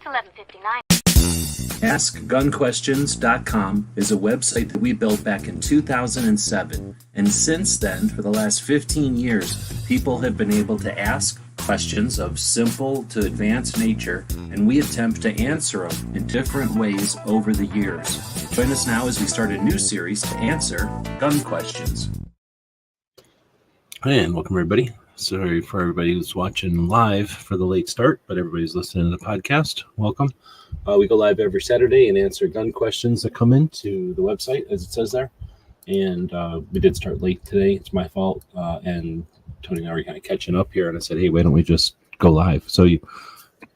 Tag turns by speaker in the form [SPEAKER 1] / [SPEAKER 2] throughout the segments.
[SPEAKER 1] It's 11:59.
[SPEAKER 2] AskGunQuestions.com is a website that we built back in 2007, and since then, for the last 15 years, people have been able to ask questions of simple to advanced nature, and we attempt to answer them in different ways over the years. Join us now as we start a new series to answer gun questions.
[SPEAKER 3] And welcome, everybody. Sorry for everybody who's watching live for the late start, but everybody's listening to the podcast. Welcome. We go live every Saturday and answer gun questions that come into the website, as it says there. And we did start late today. It's my fault. And Tony and I were kind of catching up here. And I said, hey, why don't we just go live? So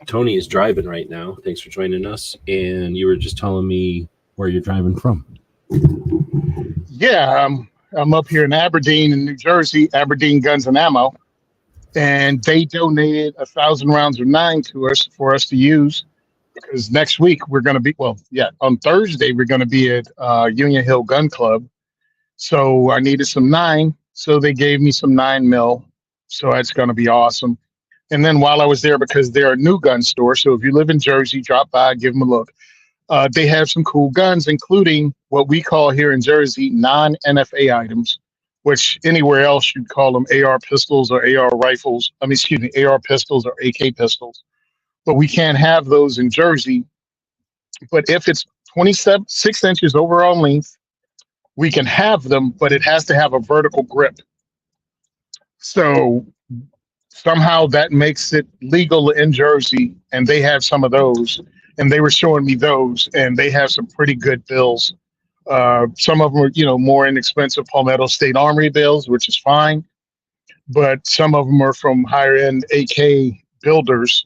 [SPEAKER 3] Tony is driving right now. Thanks for joining us. And you were just telling me where you're driving from.
[SPEAKER 4] Yeah, I'm up here in Aberdeen in New Jersey, Aberdeen Guns and Ammo. And they donated 1,000 rounds of 9 to us for us to use, because next week we're going to be, on Thursday we're going to be at Union Hill Gun Club. So I needed some 9, so they gave me some 9mm. So that's going to be awesome. And then while I was there, because they're a new gun store, so if you live in Jersey, drop by, give them a look. They have some cool guns, including what we call here in Jersey non-NFA items, which anywhere else you'd call them AR pistols or AR rifles. AR pistols or AK pistols. But we can't have those in Jersey. But if it's 6 inches overall length, we can have them, but it has to have a vertical grip. So somehow that makes it legal in Jersey, and they have some of those. And they were showing me those, and they have some pretty good bills. Some of them are, more inexpensive Palmetto State Armory bills, which is fine. But some of them are from higher end AK builders.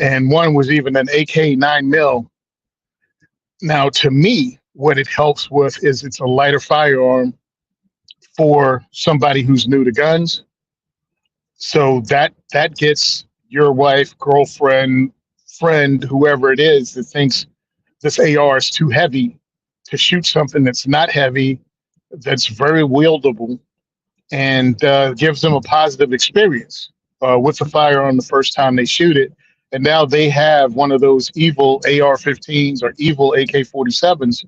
[SPEAKER 4] And one was even an AK 9mm. Now, to me, what it helps with is it's a lighter firearm for somebody who's new to guns. So that gets your wife, girlfriend, friend, whoever it is that thinks this AR is too heavy to shoot something that's not heavy, that's very wieldable, and gives them a positive experience with the firearm the first time they shoot it. And now they have one of those evil AR-15s or evil AK-47s,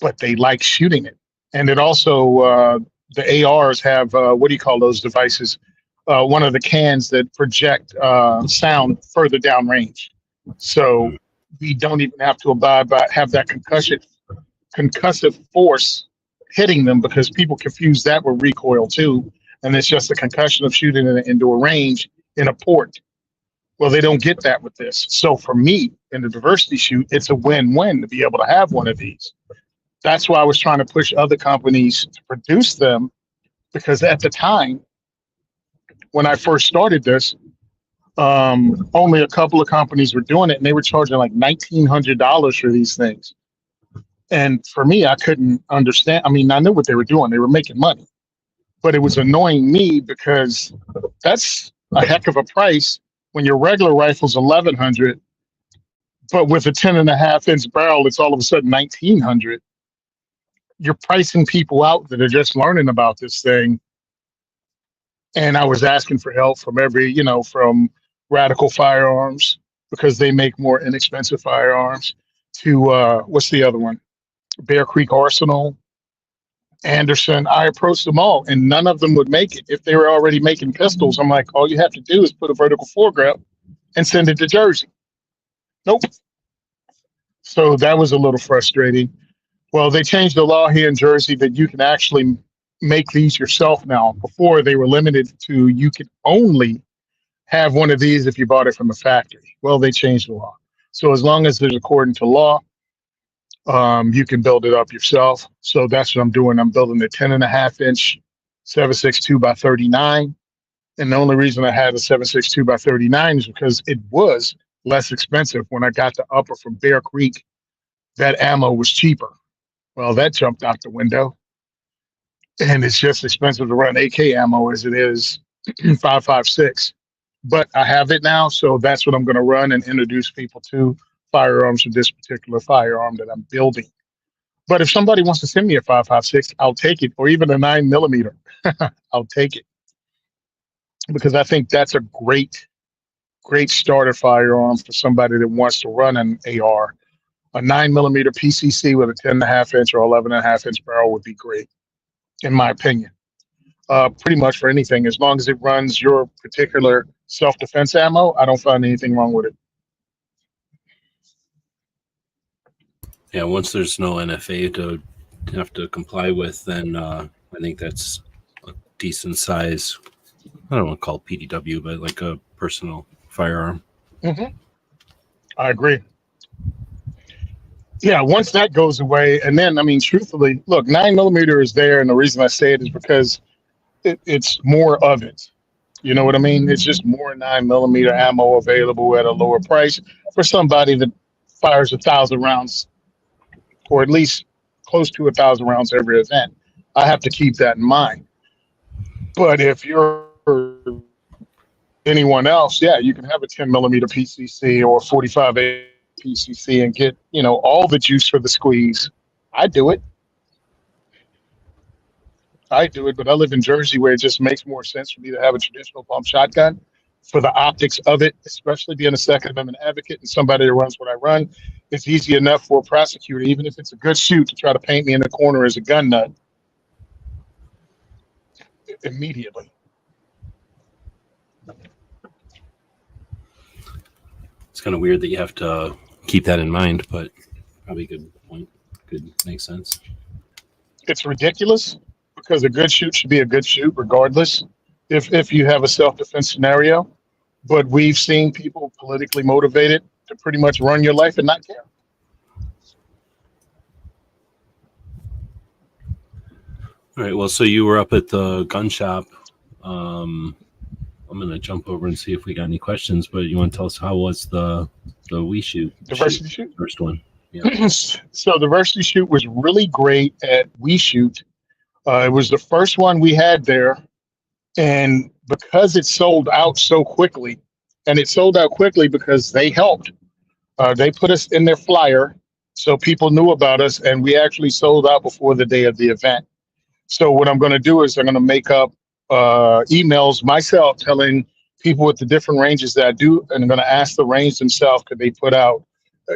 [SPEAKER 4] but they like shooting it. And it also, the ARs have, what do you call those devices? One of the cans that project sound further down range. So we don't even have to have that concussive force hitting them, because people confuse that with recoil too. And it's just a concussion of shooting in an indoor range in a port. Well, they don't get that with this. So for me, in the diversity shoot, it's a win-win to be able to have one of these. That's why I was trying to push other companies to produce them, because at the time, when I first started this, only a couple of companies were doing it, and they were charging like $1,900 for these things. And for me, I couldn't understand. I mean, I knew what they were doing. They were making money. But it was annoying me, because that's a heck of a price when your regular rifle's $1,100, but with a 10.5-inch barrel, it's all of a sudden $1,900. You're pricing people out that are just learning about this thing. And I was asking for help from from Radical Firearms, because they make more inexpensive firearms, to what's the other one? Bear Creek Arsenal, Anderson. I approached them all, and none of them would make it. If they were already making pistols, I'm like, all you have to do is put a vertical foregrip and send it to Jersey. Nope. So that was a little frustrating. Well, they changed the law here in Jersey that you can actually make these yourself now. Before, they were limited to, you could only have one of these if you bought it from a factory. Well, they changed the law. So as long as it's according to law, you can build it up yourself. So that's what I'm doing. I'm building a 10.5-inch 7.62 by 39. And the only reason I had a 7.62 by 39 is because it was less expensive. When I got the upper from Bear Creek, that ammo was cheaper. Well, that jumped out the window. And it's just expensive to run AK ammo as it is 5.56. But I have it now, so that's what I'm going to run and introduce people to firearms with this particular firearm that I'm building. But if somebody wants to send me a 5.56, I'll take it, or even a 9mm. I'll take it, because I think that's a great great starter firearm for somebody that wants to run an AR. A 9mm PCC with a 10.5-inch or 11.5-inch barrel would be great, in my opinion. Pretty much for anything, as long as it runs your particular self-defense ammo, I don't find anything wrong with it.
[SPEAKER 3] Yeah, once there's no NFA to have to comply with, then I think that's a decent size. I don't want to call it PDW, but like a personal firearm.
[SPEAKER 4] Mm-hmm. I agree. Yeah, once that goes away, and then, I mean, truthfully, look, 9mm is there, and the reason I say it is because it's more of it. You know what I mean? It's just more 9mm ammo available at a lower price for somebody that fires 1,000 rounds, or at least close to 1,000 rounds every event. I have to keep that in mind. But if you're anyone else, yeah, you can have a 10mm PCC or 45A PCC and get, all the juice for the squeeze. I do it, but I live in Jersey where it just makes more sense for me to have a traditional pump shotgun for the optics of it, especially being a Second Amendment advocate and somebody that runs what I run. It's easy enough for a prosecutor, even if it's a good shoot, to try to paint me in the corner as a gun nut immediately.
[SPEAKER 3] It's kind of weird that you have to keep that in mind, but probably a good point. Could make sense.
[SPEAKER 4] It's ridiculous because a good shoot should be a good shoot regardless if you have a self-defense scenario. But we've seen people politically motivated to pretty much run your life and not care.
[SPEAKER 3] All right. Well, so you were up at the gun shop. I'm going to jump over and see if we got any questions, but you want to tell us how was the Wii shoot?
[SPEAKER 4] Diversity shoot?
[SPEAKER 3] First one. Yeah.
[SPEAKER 4] So Diversity shoot was really great at Wii shoot. It was the first one we had there. And because it sold out so quickly, and it sold out quickly because they helped. They put us in their flyer so people knew about us, and we actually sold out before the day of the event. So what I'm going to do is I'm going to make up emails myself telling people with the different ranges that I do, and I'm going to ask the range themselves, could they put out,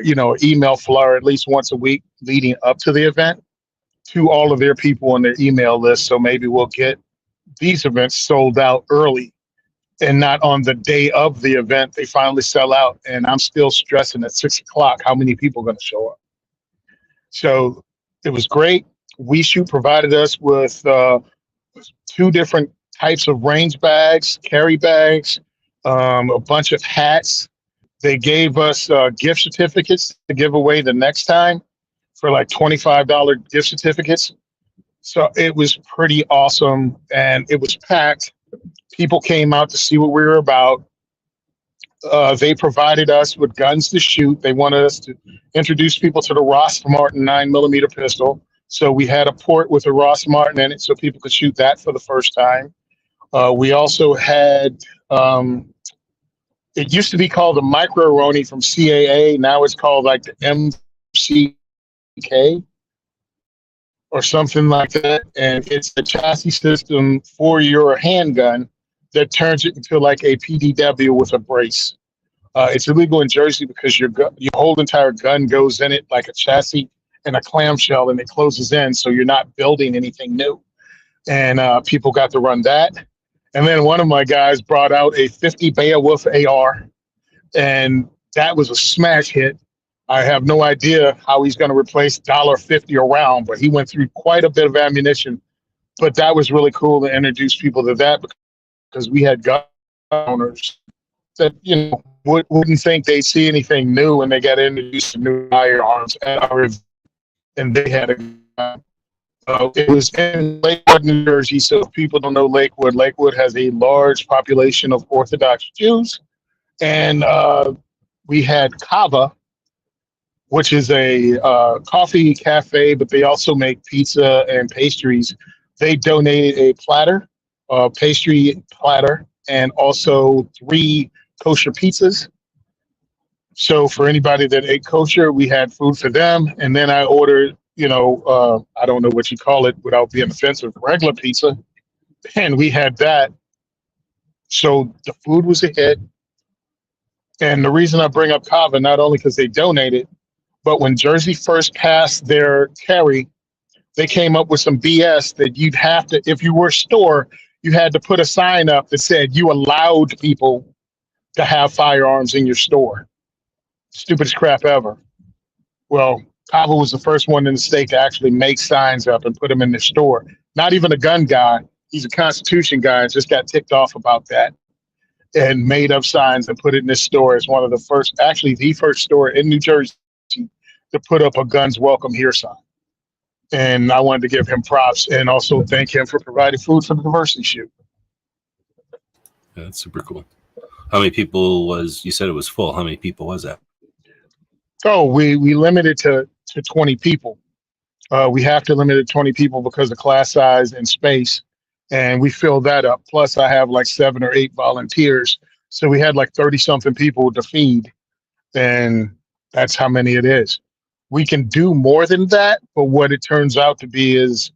[SPEAKER 4] email flyer at least once a week leading up to the event to all of their people on their email list. So maybe we'll get these events sold out early and not on the day of the event. They finally sell out, and I'm still stressing at 6 o'clock how many people are going to show up. So it was great. WeShoot provided us with 2 different types of range bags, carry bags, a bunch of hats. They gave us gift certificates to give away the next time for like $25 gift certificates. So it was pretty awesome, and it was packed. People came out to see what we were about. They provided us with guns to shoot. They wanted us to introduce people to the Ross Martin 9mm pistol. So we had a port with a Ross Martin in it so people could shoot that for the first time. We also had, it used to be called the Micro Roni from CAA. Now it's called like the MCK or something like that. And it's a chassis system for your handgun that turns it into like a PDW with a brace. It's illegal in Jersey because your whole entire gun goes in it like a chassis and a clamshell, and it closes in, so you're not building anything new. And people got to run that. And then one of my guys brought out a 50 Beowulf AR, and that was a smash hit. I have no idea how he's going to replace $1.50 a round, but he went through quite a bit of ammunition. But that was really cool to introduce people to that, because we had gun owners that wouldn't think they'd see anything new when they got introduced to new firearms at our event. And they had it was in Lakewood, New Jersey. So if people don't know Lakewood, Lakewood has a large population of Orthodox Jews. And we had Kava, which is a coffee cafe, but they also make pizza and pastries. They donated a platter, pastry platter, and also 3 kosher pizzas. So for anybody that ate kosher, we had food for them. And then I ordered, I don't know what you call it without being offensive, regular pizza. And we had that. So the food was a hit. And the reason I bring up Kava, not only because they donated, but when Jersey first passed their carry, they came up with some BS that you'd have to, if you were a store, you had to put a sign up that said you allowed people to have firearms in your store. Stupidest crap ever. Well, Kava was the first one in the state to actually make signs up and put them in the store. Not even a gun guy. He's a Constitution guy. Just got ticked off about that and made up signs and put it in this store as one of the first, actually the first store in New Jersey to put up a guns welcome here sign. And I wanted to give him props and also thank him for providing food for the diversity shoot.
[SPEAKER 3] Yeah, that's super cool. How many people was, you said it was full. How many people was that?
[SPEAKER 4] Oh, we limited to 20 people. We have to limit it to 20 people because of class size and space. And we filled that up. Plus I have like 7 or 8 volunteers. So we had like 30 something people to feed. And that's how many it is. We can do more than that, but what it turns out to be is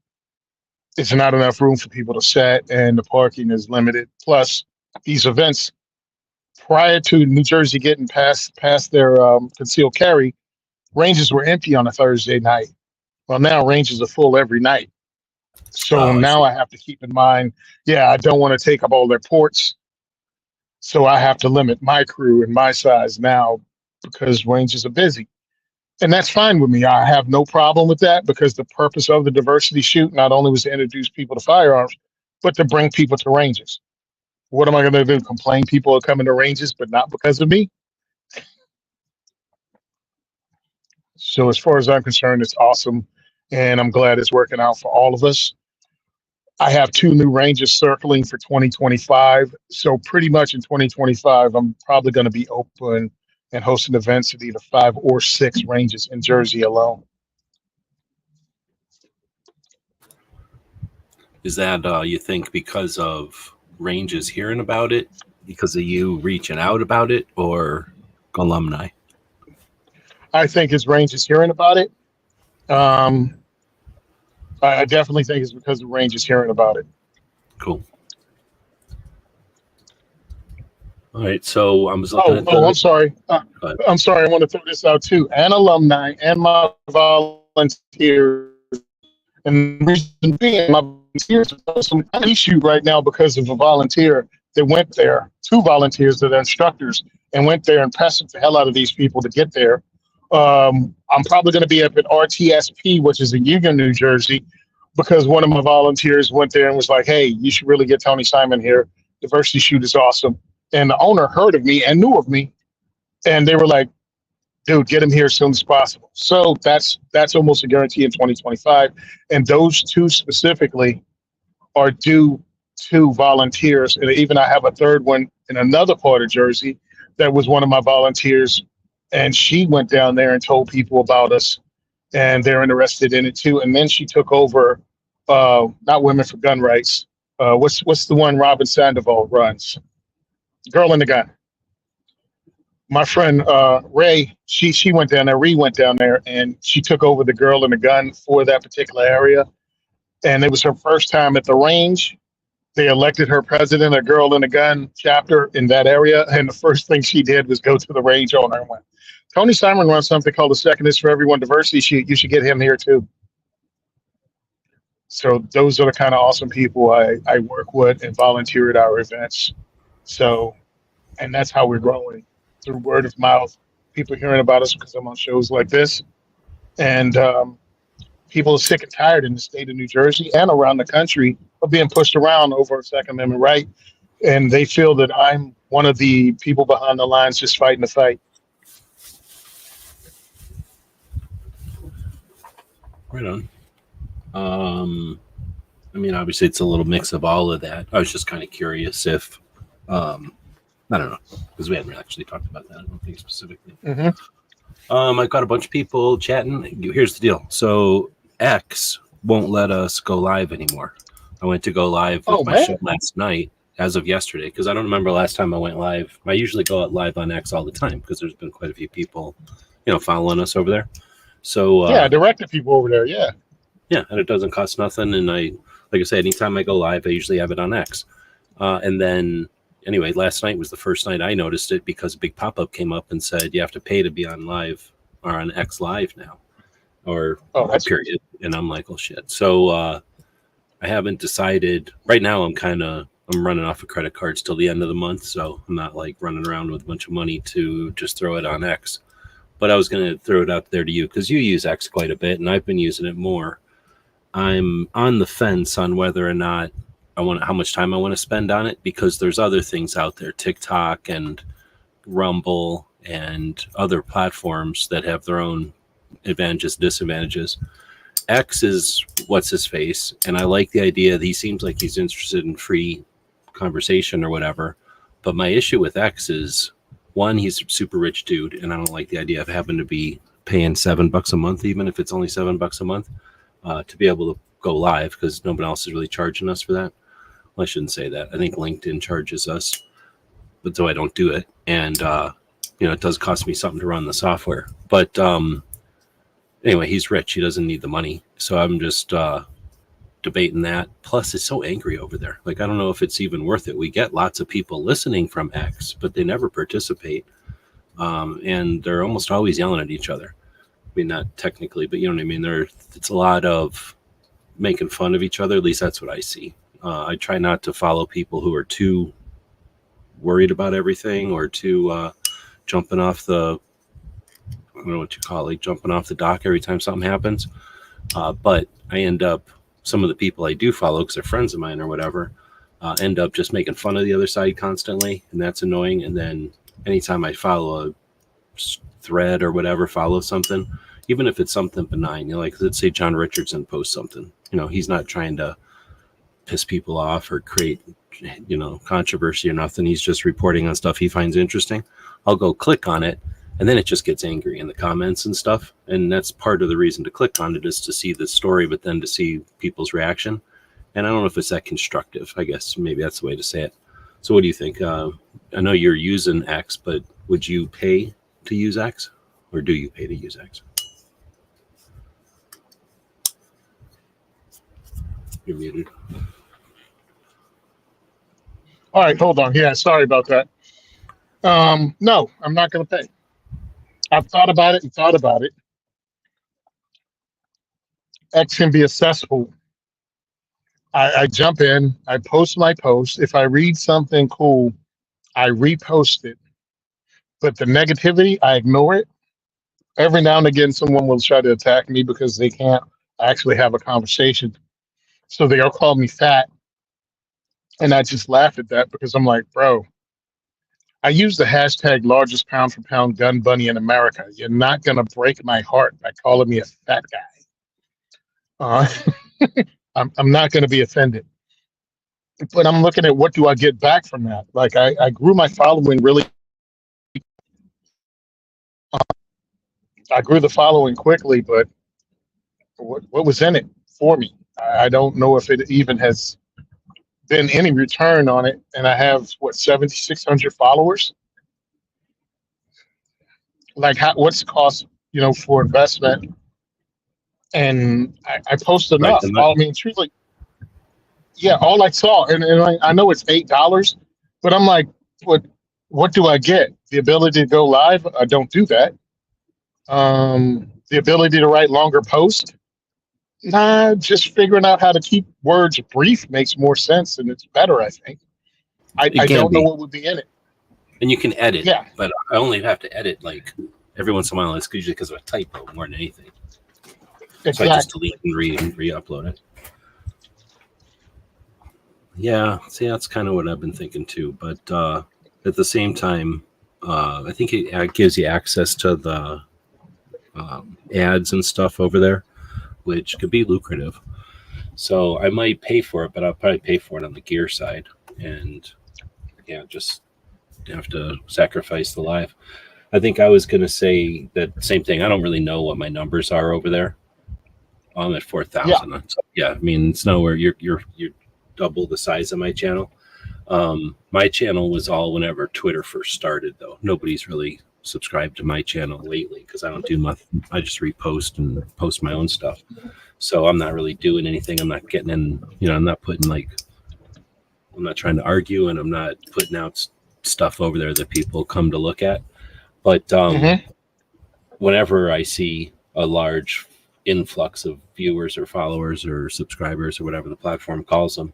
[SPEAKER 4] it's not enough room for people to sit and the parking is limited. Plus these events, prior to New Jersey getting past their concealed carry, ranges were empty on a Thursday night. Well, now ranges are full every night. So now I have to keep in mind, I don't want to take up all their ports. So I have to limit my crew and my size now because ranges are busy. And that's fine with me. I have no problem with that because the purpose of the diversity shoot not only was to introduce people to firearms, but to bring people to ranges. What am I going to do? Complain people are coming to ranges, but not because of me? So as far as I'm concerned, it's awesome. And I'm glad it's working out for all of us. I have 2 new ranges circling for 2025. So pretty much in 2025, I'm probably going to be open and hosting events at either 5 or 6 ranges in Jersey alone.
[SPEAKER 3] Is that, you think, because of ranges hearing about it, because of you reaching out about it, or alumni?
[SPEAKER 4] I think it's ranges hearing about it. I definitely think it's because of ranges hearing about it.
[SPEAKER 3] Cool. All right, so I was looking at
[SPEAKER 4] I'm sorry. I'm sorry. I want to throw this out too. And alumni and my volunteers. And the reason being, my volunteers are some issue right now because of a volunteer that went there. 2 volunteers that are instructors and went there and pestered the hell out of these people to get there. I'm probably going to be up at RTSP, which is in Union, New Jersey, because one of my volunteers went there and was like, "Hey, you should really get Tony Simon here. Diversity shoot is awesome." And the owner heard of me and knew of me. And they were like, "Dude, get him here as soon as possible." So that's almost a guarantee in 2025. And those 2 specifically are due to volunteers. And even I have a third one in another part of Jersey that was one of my volunteers. And she went down there and told people about us. And they're interested in it too. And then she took over, not Women for Gun Rights. What's the one Robin Sandoval runs? Girl in the Gun. My friend Ray, she went down there. Ree went down there, and she took over the Girl in the Gun for that particular area. And it was her first time at the range. They elected her president, a Girl in the Gun chapter in that area. And the first thing she did was go to the range owner and went, "Tony Simon runs something called the Second is for Everyone Diversity Shoot. You should get him here too." So those are the kind of awesome people I work with and volunteer at our events. So, and that's how we're growing, through word of mouth, people hearing about us because I'm on shows like this. And people are sick and tired in the state of New Jersey and around the country of being pushed around over a Second Amendment right. And they feel that I'm one of the people behind the lines just fighting the fight.
[SPEAKER 3] Right on. I mean, obviously it's a little mix of all of that. I was just kind of curious if, I don't know, because we hadn't actually talked about that, I don't think specifically. I've got a bunch of people chatting. Here's the deal. So X won't let us go live anymore. I went to go live with my show last night, as of yesterday, because I don't remember last time I went live. I usually go out live on X all the time because there's been quite a few people, following us over there. So
[SPEAKER 4] I directed people over there. Yeah,
[SPEAKER 3] and it doesn't cost nothing. And like I said, anytime I go live, I usually have it on X. And then anyway, last night was the first night I noticed it because a big pop-up came up and said you have to pay to be on live or on X Live now, or period. And I'm like, oh shit. So I haven't decided right now. I'm running off of credit cards till the end of the month, so I'm not like running around with a bunch of money to just throw it on X. But I was going to throw it out there to you because you use X quite a bit, and I've been using it more. I'm on the fence on whether or not how much time I want to spend on it, because there's other things out there, TikTok and Rumble and other platforms that have their own advantages, disadvantages. X is what's his face, and I like the idea that he seems like he's interested in free conversation or whatever. But my issue with X is, one, he's a super rich dude, and I don't like the idea of having to be paying $7 a month, even if it's only $7 a month, to be able to go live, because nobody else is really charging us for that. Well, I shouldn't say that. I think LinkedIn charges us, but so I don't do it. And, it does cost me something to run the software. But anyway, he's rich. He doesn't need the money. So I'm just debating that. Plus, it's so angry over there. Like, I don't know if it's even worth it. We get lots of people listening from X, but they never participate. And they're almost always yelling at each other. I mean, not technically, but you know what I mean? It's a lot of making fun of each other. At least that's what I see. I try not to follow people who are too worried about everything or too jumping off the, I don't know what you call it, jumping off the dock every time something happens. But I end up, some of the people I do follow, because they're friends of mine or whatever, end up just making fun of the other side constantly, and that's annoying. And then anytime I follow a thread or whatever, follow something, even if it's something benign, like let's say John Richardson posts something, he's not trying to piss people off or create, controversy or nothing. He's just reporting on stuff he finds interesting. I'll go click on it, and then it just gets angry in the comments and stuff. And that's part of the reason to click on it, is to see the story, but then to see people's reaction. And I don't know if it's that constructive. I guess maybe that's the way to say it. So what do you think? I know you're using X, but would you pay to use X, or do you pay to use X? You're muted.
[SPEAKER 4] All right, hold on. Yeah, sorry about that. No, I'm not going to pay. I've thought about it and thought about it. X can be a cesspool. I jump in, I post my post. If I read something cool, I repost it. But the negativity, I ignore it. Every now and again, someone will try to attack me because they can't actually have a conversation. So they'll call me fat. And I just laugh at that because I'm like, bro, I use the hashtag largest pound for pound gun bunny in America. You're not going to break my heart by calling me a fat guy. I'm not going to be offended. But I'm looking at what do I get back from that? Like I grew my following really. I grew the following quickly, but what was in it for me? I don't know if it even has been any return on it. And I have 7,600 followers. Like what's the cost, for investment? And I post enough. I mean, truthfully, yeah, all I saw, and I know it's $8, but I'm like, what do I get? The ability to go live? I don't do that. The ability to write longer posts? Nah, just figuring out how to keep words brief makes more sense, and it's better, I think. I don't know what would be in it.
[SPEAKER 3] And you can edit,
[SPEAKER 4] yeah,
[SPEAKER 3] but I only have to edit like every once in a while. It's usually because of a typo more than anything. Exactly. So I just delete and re-upload it. Yeah, see, that's kind of what I've been thinking too. But at the same time, I think it gives you access to the ads and stuff over there, which could be lucrative. So I might pay for it, but I'll probably pay for it on the gear side. And yeah, just have to sacrifice the live. I think I was going to say that same thing. I don't really know what my numbers are over there. I'm at 4,000. Yeah. So, yeah, I mean, it's nowhere. You're double the size of my channel. My channel was all whenever Twitter first started, though. Nobody's really subscribed to my channel lately because I don't do much. I just repost and post my own stuff. So I'm not really doing anything. I'm not getting in, I'm not putting like I'm not trying to argue, and I'm not putting out stuff over there that people come to look at. But whenever I see a large influx of viewers or followers or subscribers or whatever the platform calls them,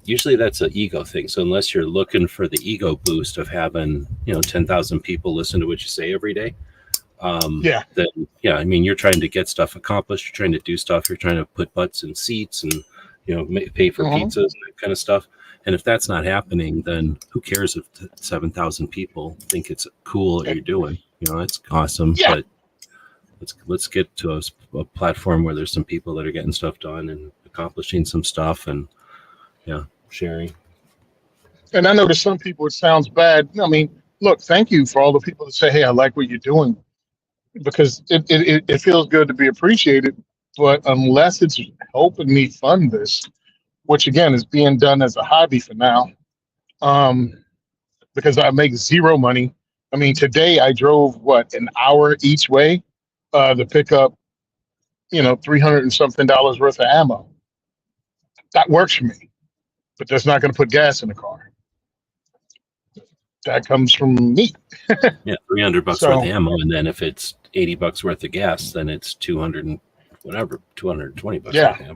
[SPEAKER 3] usually that's an ego thing. So unless you're looking for the ego boost of having 10,000 people listen to what you say every day, then I mean, you're trying to get stuff accomplished. You're trying to do stuff. You're trying to put butts in seats and pay for pizzas and that kind of stuff. And if that's not happening, then who cares if 7,000 people think it's cool what you're doing? It's awesome. But let's get to a platform where there's some people that are getting stuff done and accomplishing some stuff and sharing.
[SPEAKER 4] And I know to some people it sounds bad. I mean, look, thank you for all the people that say, hey, I like what you're doing, because it feels good to be appreciated. But unless it's helping me fund this, which again is being done as a hobby for now, because I make zero money. I mean, today I drove an hour each way to pick up, $300 and something worth of ammo. That works for me, but that's not going to put gas in the car. That comes from me.
[SPEAKER 3] Yeah, $300 worth of ammo, and then if it's $80 worth of gas, then it's 200 and whatever, $220.
[SPEAKER 4] Yeah.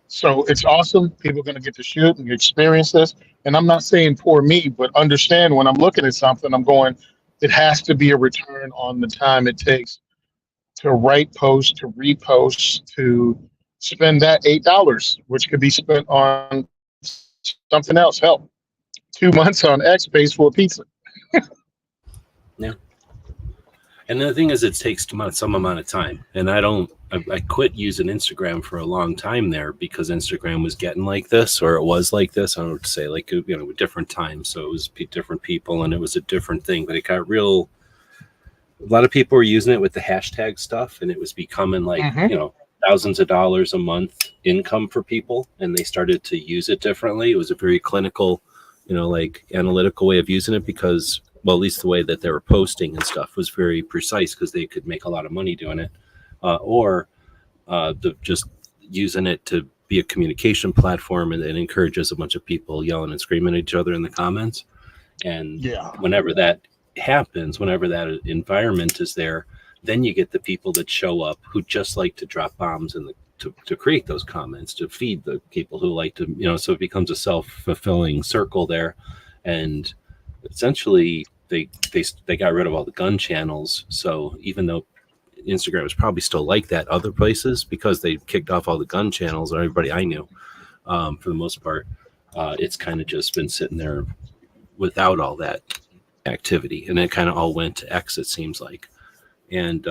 [SPEAKER 4] So it's awesome. People are going to get to shoot and experience this. And I'm not saying poor me, but understand when I'm looking at something, I'm going, it has to be a return on the time it takes to write posts, to repost, to spend that $8, which could be spent on something else. Help. 2 months on X pays for a pizza.
[SPEAKER 3] Yeah. And the thing is, it takes some amount of time. And I quit using Instagram for a long time there because Instagram was getting like this, or it was like this. I don't know what to say, different times. So it was different people and it was a different thing, but it got real. A lot of people were using it with the hashtag stuff, and it was becoming thousands of dollars a month income for people. And they started to use it differently. It was a very clinical, analytical way of using it because, well, at least the way that they were posting and stuff was very precise because they could make a lot of money doing it. Or just using it to be a communication platform, and it encourages a bunch of people yelling and screaming at each other in the comments. And whenever that happens, whenever that environment is there, then you get the people that show up who just like to drop bombs to create those comments, to feed the people who like to, so it becomes a self-fulfilling circle there. And essentially they got rid of all the gun channels. So even though Instagram is probably still like that other places, because they kicked off all the gun channels, or everybody I knew, for the most part, it's kind of just been sitting there without all that activity, and it kind of all went to X, it seems like. And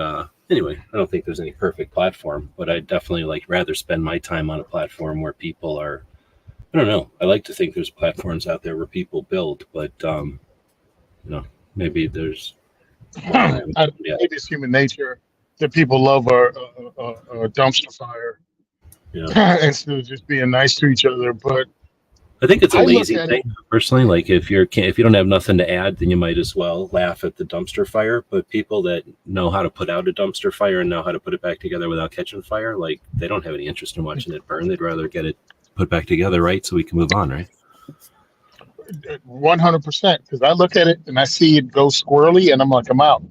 [SPEAKER 3] anyway, I don't think there's any perfect platform, but I definitely rather spend my time on a platform where people are, I don't know, I like to think there's platforms out there where people build, but maybe there's
[SPEAKER 4] maybe it's human nature that people love a dumpster fire instead of just being nice to each other. But
[SPEAKER 3] I think it's a lazy thing, personally. If you don't have nothing to add, then you might as well laugh at the dumpster fire. But people that know how to put out a dumpster fire and know how to put it back together without catching fire, they don't have any interest in watching it burn. They'd rather get it put back together, right? So we can move on, right?
[SPEAKER 4] 100%. Because I look at it and I see it go squirrely, and I'm like, I'm out.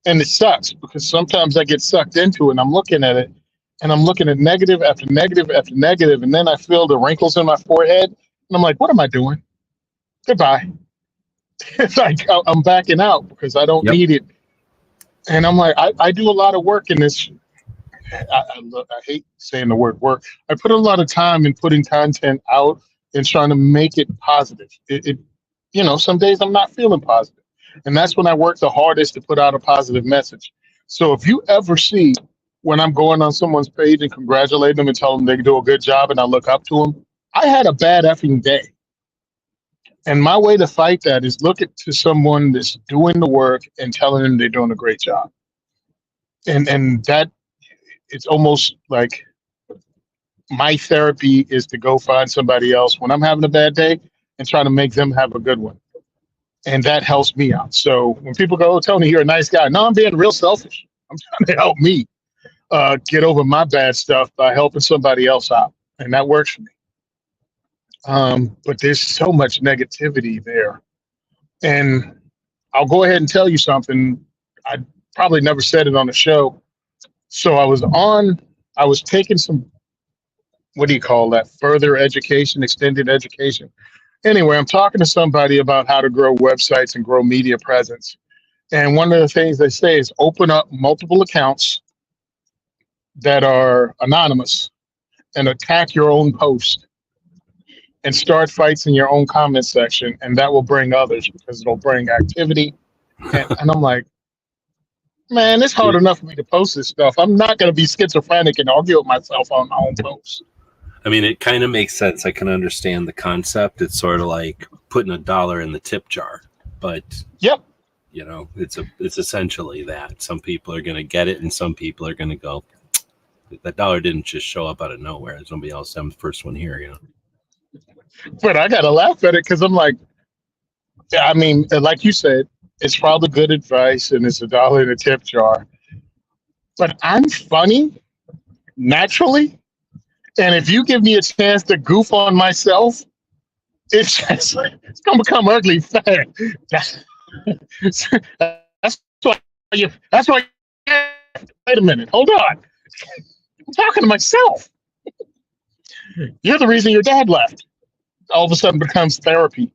[SPEAKER 4] And it sucks because sometimes I get sucked into it, and I'm looking at it, and I'm looking at negative after negative after negative, and then I feel the wrinkles in my forehead, and I'm like, what am I doing? Goodbye. It's like I'm backing out because I don't need it. And I'm like, I do a lot of work in this. I hate saying the word work. I put a lot of time in putting content out and trying to make it positive. Some days I'm not feeling positive. And that's when I work the hardest to put out a positive message. So if you ever see when I'm going on someone's page and congratulate them and tell them they do a good job and I look up to them, I had a bad effing day. And my way to fight that is look to someone that's doing the work and telling them they're doing a great job. And that, it's almost like my therapy is to go find somebody else when I'm having a bad day and try to make them have a good one. And that helps me out. So when people go, oh, Tony, you're a nice guy. No, I'm being real selfish. I'm trying to help me get over my bad stuff by helping somebody else out. And that works for me. But there's so much negativity there. And I'll go ahead and tell you something. I probably never said it on the show. So I was taking some, what do you call that? Further education, extended education. Anyway, I'm talking to somebody about how to grow websites and grow media presence. And one of the things they say is open up multiple accounts that are anonymous and attack your own post and start fights in your own comment section. And that will bring others because it'll bring activity. And I'm like, man, it's hard enough for me to post this stuff. I'm not going to be schizophrenic and argue with myself on my own posts.
[SPEAKER 3] I mean, it kind of makes sense. I can understand the concept. It's sort of like putting $1 in the tip jar, but
[SPEAKER 4] yep,
[SPEAKER 3] you know, it's essentially that. Some people are going to get it, and some people are going to go, that dollar didn't just show up out of nowhere. There's nobody else. I'm the first one here, you know.
[SPEAKER 4] But I got to laugh at it because I'm like, I mean, like you said, it's probably good advice and it's $1 in a tip jar. But I'm funny naturally. And if you give me a chance to goof on myself, it's going to become ugly fast. That's why, wait a minute, hold on. I'm talking to myself. You're the reason your dad left. All of a sudden becomes therapy.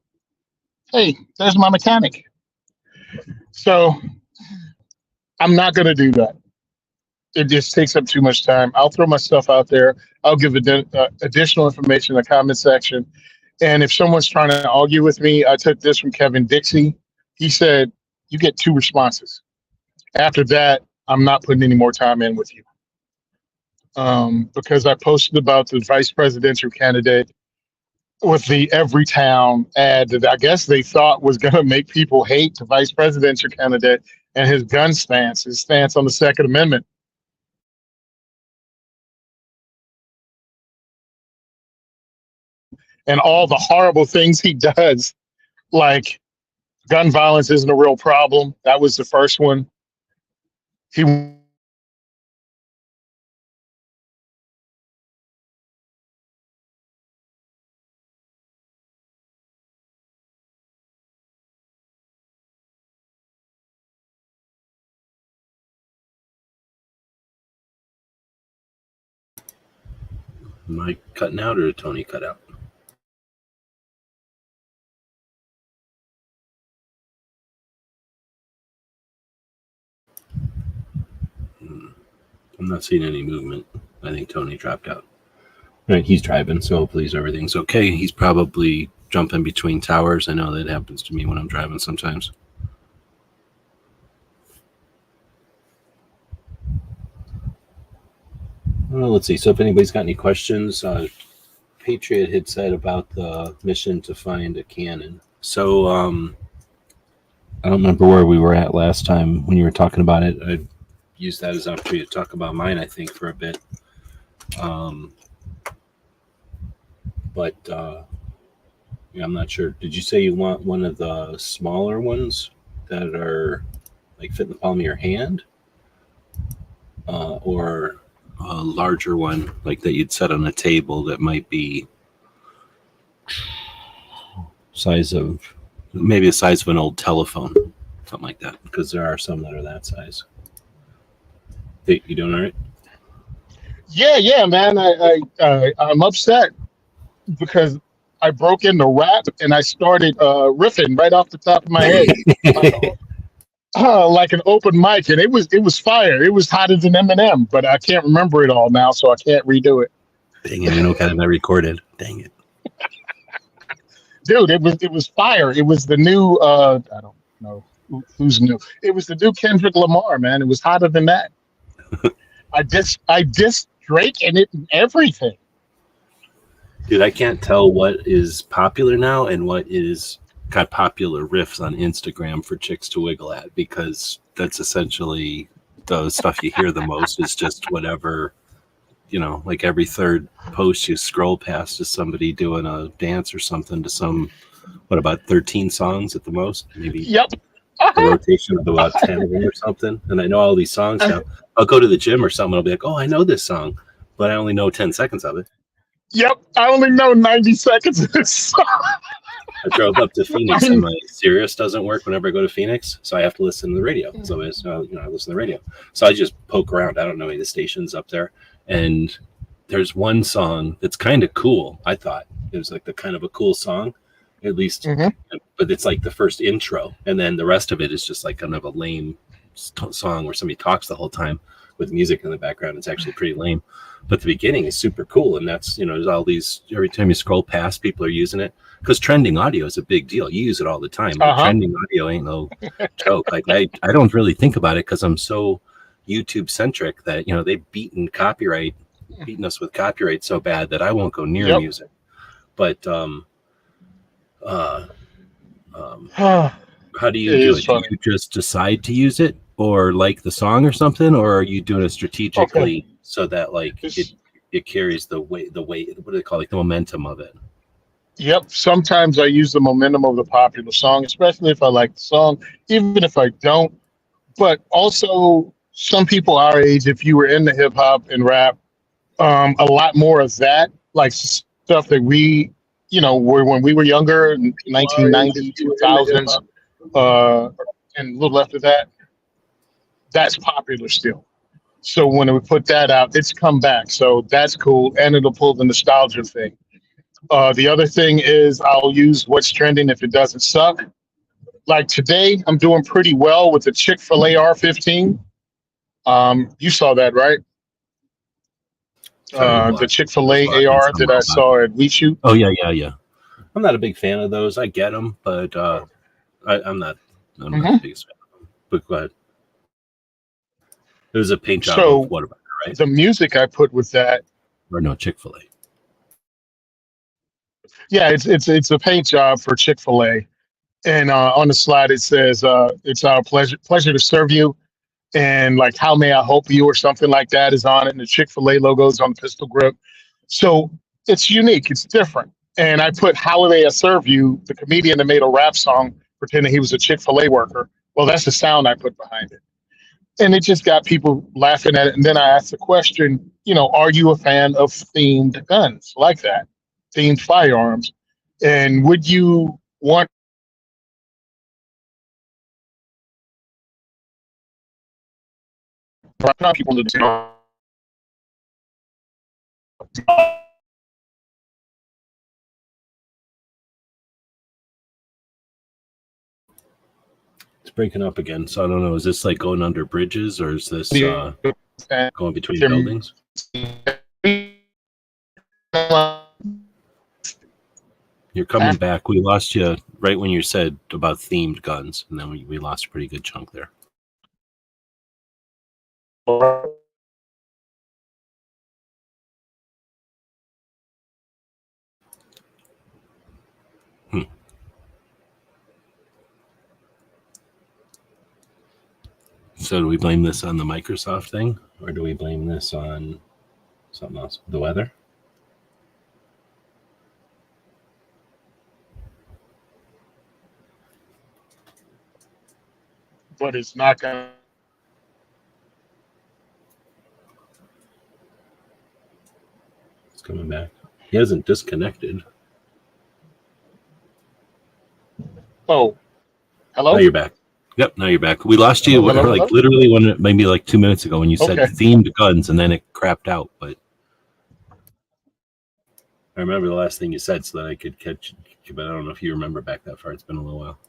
[SPEAKER 4] Hey, there's my mechanic. So I'm not going to do that. It just takes up too much time. I'll throw my stuff out there. I'll give additional information in the comment section. And if someone's trying to argue with me, I took this from Kevin Dixie. He said, you get 2 responses. After that, I'm not putting any more time in with you. Because I posted about the vice presidential candidate with the Everytown ad that I guess they thought was going to make people hate the vice presidential candidate and his gun stance, his stance on the Second Amendment. And all the horrible things he does, like gun violence isn't a real problem. That was the first one. He
[SPEAKER 3] Am I cutting out or did Tony cut out? I'm not seeing any movement. I think Tony dropped out. All right, he's driving, so hopefully everything's okay. He's probably jumping between towers. I know that happens to me when I'm driving sometimes. Well, let's see. So if anybody's got any questions, Patriot had said about the mission to find a cannon. So I don't remember where we were at last time when you were talking about it. I used that as an opportunity to talk about mine, I think, for a bit. But yeah, I'm not sure. Did you say you want one of the smaller ones that are like fit in the palm of your hand? Or a larger one like that you'd set on a table that might be size of maybe the size of an old telephone, something like that, because there are some that are that size. Hey, you doing all right?
[SPEAKER 4] Yeah, man. I'm upset because I broke into rap and I started riffing right off the top of my head. Like an open mic, and it was fire. It was hotter than Eminem, but I can't remember it all now, so I can't redo it.
[SPEAKER 3] Dang it! I know kind of recorded. Dang it,
[SPEAKER 4] dude! It was fire. It was the new. I don't know who's new. It was the new Kendrick Lamar, man. It was hotter than that. I dissed Drake and it and everything.
[SPEAKER 3] Dude, I can't tell what is popular now and what is got popular riffs on Instagram for chicks to wiggle at, because that's essentially the stuff you hear the most is just whatever, you know, like every third post you scroll past is somebody doing a dance or something to some, what, about 13 songs at the most? Maybe.
[SPEAKER 4] Yep.
[SPEAKER 3] A rotation of about 10 of them or something. And I know all these songs now. I'll go to the gym or something. I'll be like, oh, I know this song, but I only know 10 seconds of it.
[SPEAKER 4] Yep, I only know 90 seconds of this song.
[SPEAKER 3] I drove up to Phoenix and my Sirius doesn't work whenever I go to Phoenix, so I have to listen to the radio. So I listen to the radio. So I just poke around. I don't know any of the stations up there, and there's one song that's kind of cool. I thought it was like the kind of a cool song, at least, but it's like the first intro, and then the rest of it is just like kind of a lame song where somebody talks the whole time with music in the background. It's actually pretty lame, but the beginning is super cool, and that's there's all these. Every time you scroll past, people are using it because trending audio is a big deal. You use it all the time. Trending audio ain't no joke. Like I don't really think about it because I'm so YouTube centric that they've beaten us with copyright so bad that I won't go near music. But how do you do it? Do you just decide to use it, or like the song or something, or are you doing it strategically so that like it carries the weight? What do they call it? Like the momentum of it.
[SPEAKER 4] Yep. Sometimes I use the momentum of the popular song, especially if I like the song, even if I don't. But also, some people our age, if you were into hip hop and rap, a lot more of that, like stuff that we, were when we were younger, 1990s, 2000s, and a little after that, that's popular still. So when we put that out, it's come back. So that's cool, and it'll pull the nostalgia thing. The other thing is I'll use what's trending if it doesn't suck. Like today, I'm doing pretty well with the Chick-fil-A R15. You saw that, right? The Chick-fil-A AR that I saw at WeShoot.
[SPEAKER 3] Oh, yeah. I'm not a big fan of those. I get them, but I'm not the biggest fan of them. But go ahead. It was a paint job of what about it, right?
[SPEAKER 4] The music I put with that.
[SPEAKER 3] Or no, Chick-fil-A.
[SPEAKER 4] Yeah, it's a paint job for Chick-fil-A. And on the slide, it says, it's our pleasure to serve you. And like, how may I help you or something like that is on it. And the Chick-fil-A logo is on the pistol grip. So it's unique. It's different. And I put How May I Serve You, the comedian that made a rap song pretending he was a Chick-fil-A worker. Well, that's the sound I put behind it. And it just got people laughing at it. And then I asked the question, are you a fan of themed guns like that? Themed firearms? And would you want people to do?
[SPEAKER 3] It's breaking up again, so I don't know. Is this like going under bridges, or is this going between buildings? You're coming back. We lost you right when you said about themed guns, and then we lost a pretty good chunk there. So do we blame this on the Microsoft thing, or do we blame this on something else? The weather?
[SPEAKER 4] But it's not going to.
[SPEAKER 3] It's coming back. He hasn't disconnected.
[SPEAKER 4] Oh, hello?
[SPEAKER 3] Now you're back. Yep, now you're back. We lost you like literally maybe like 2 minutes ago when you said themed guns, and then it crapped out. But I remember the last thing you said so that I could catch you, but I don't know if you remember back that far. It's been a little while.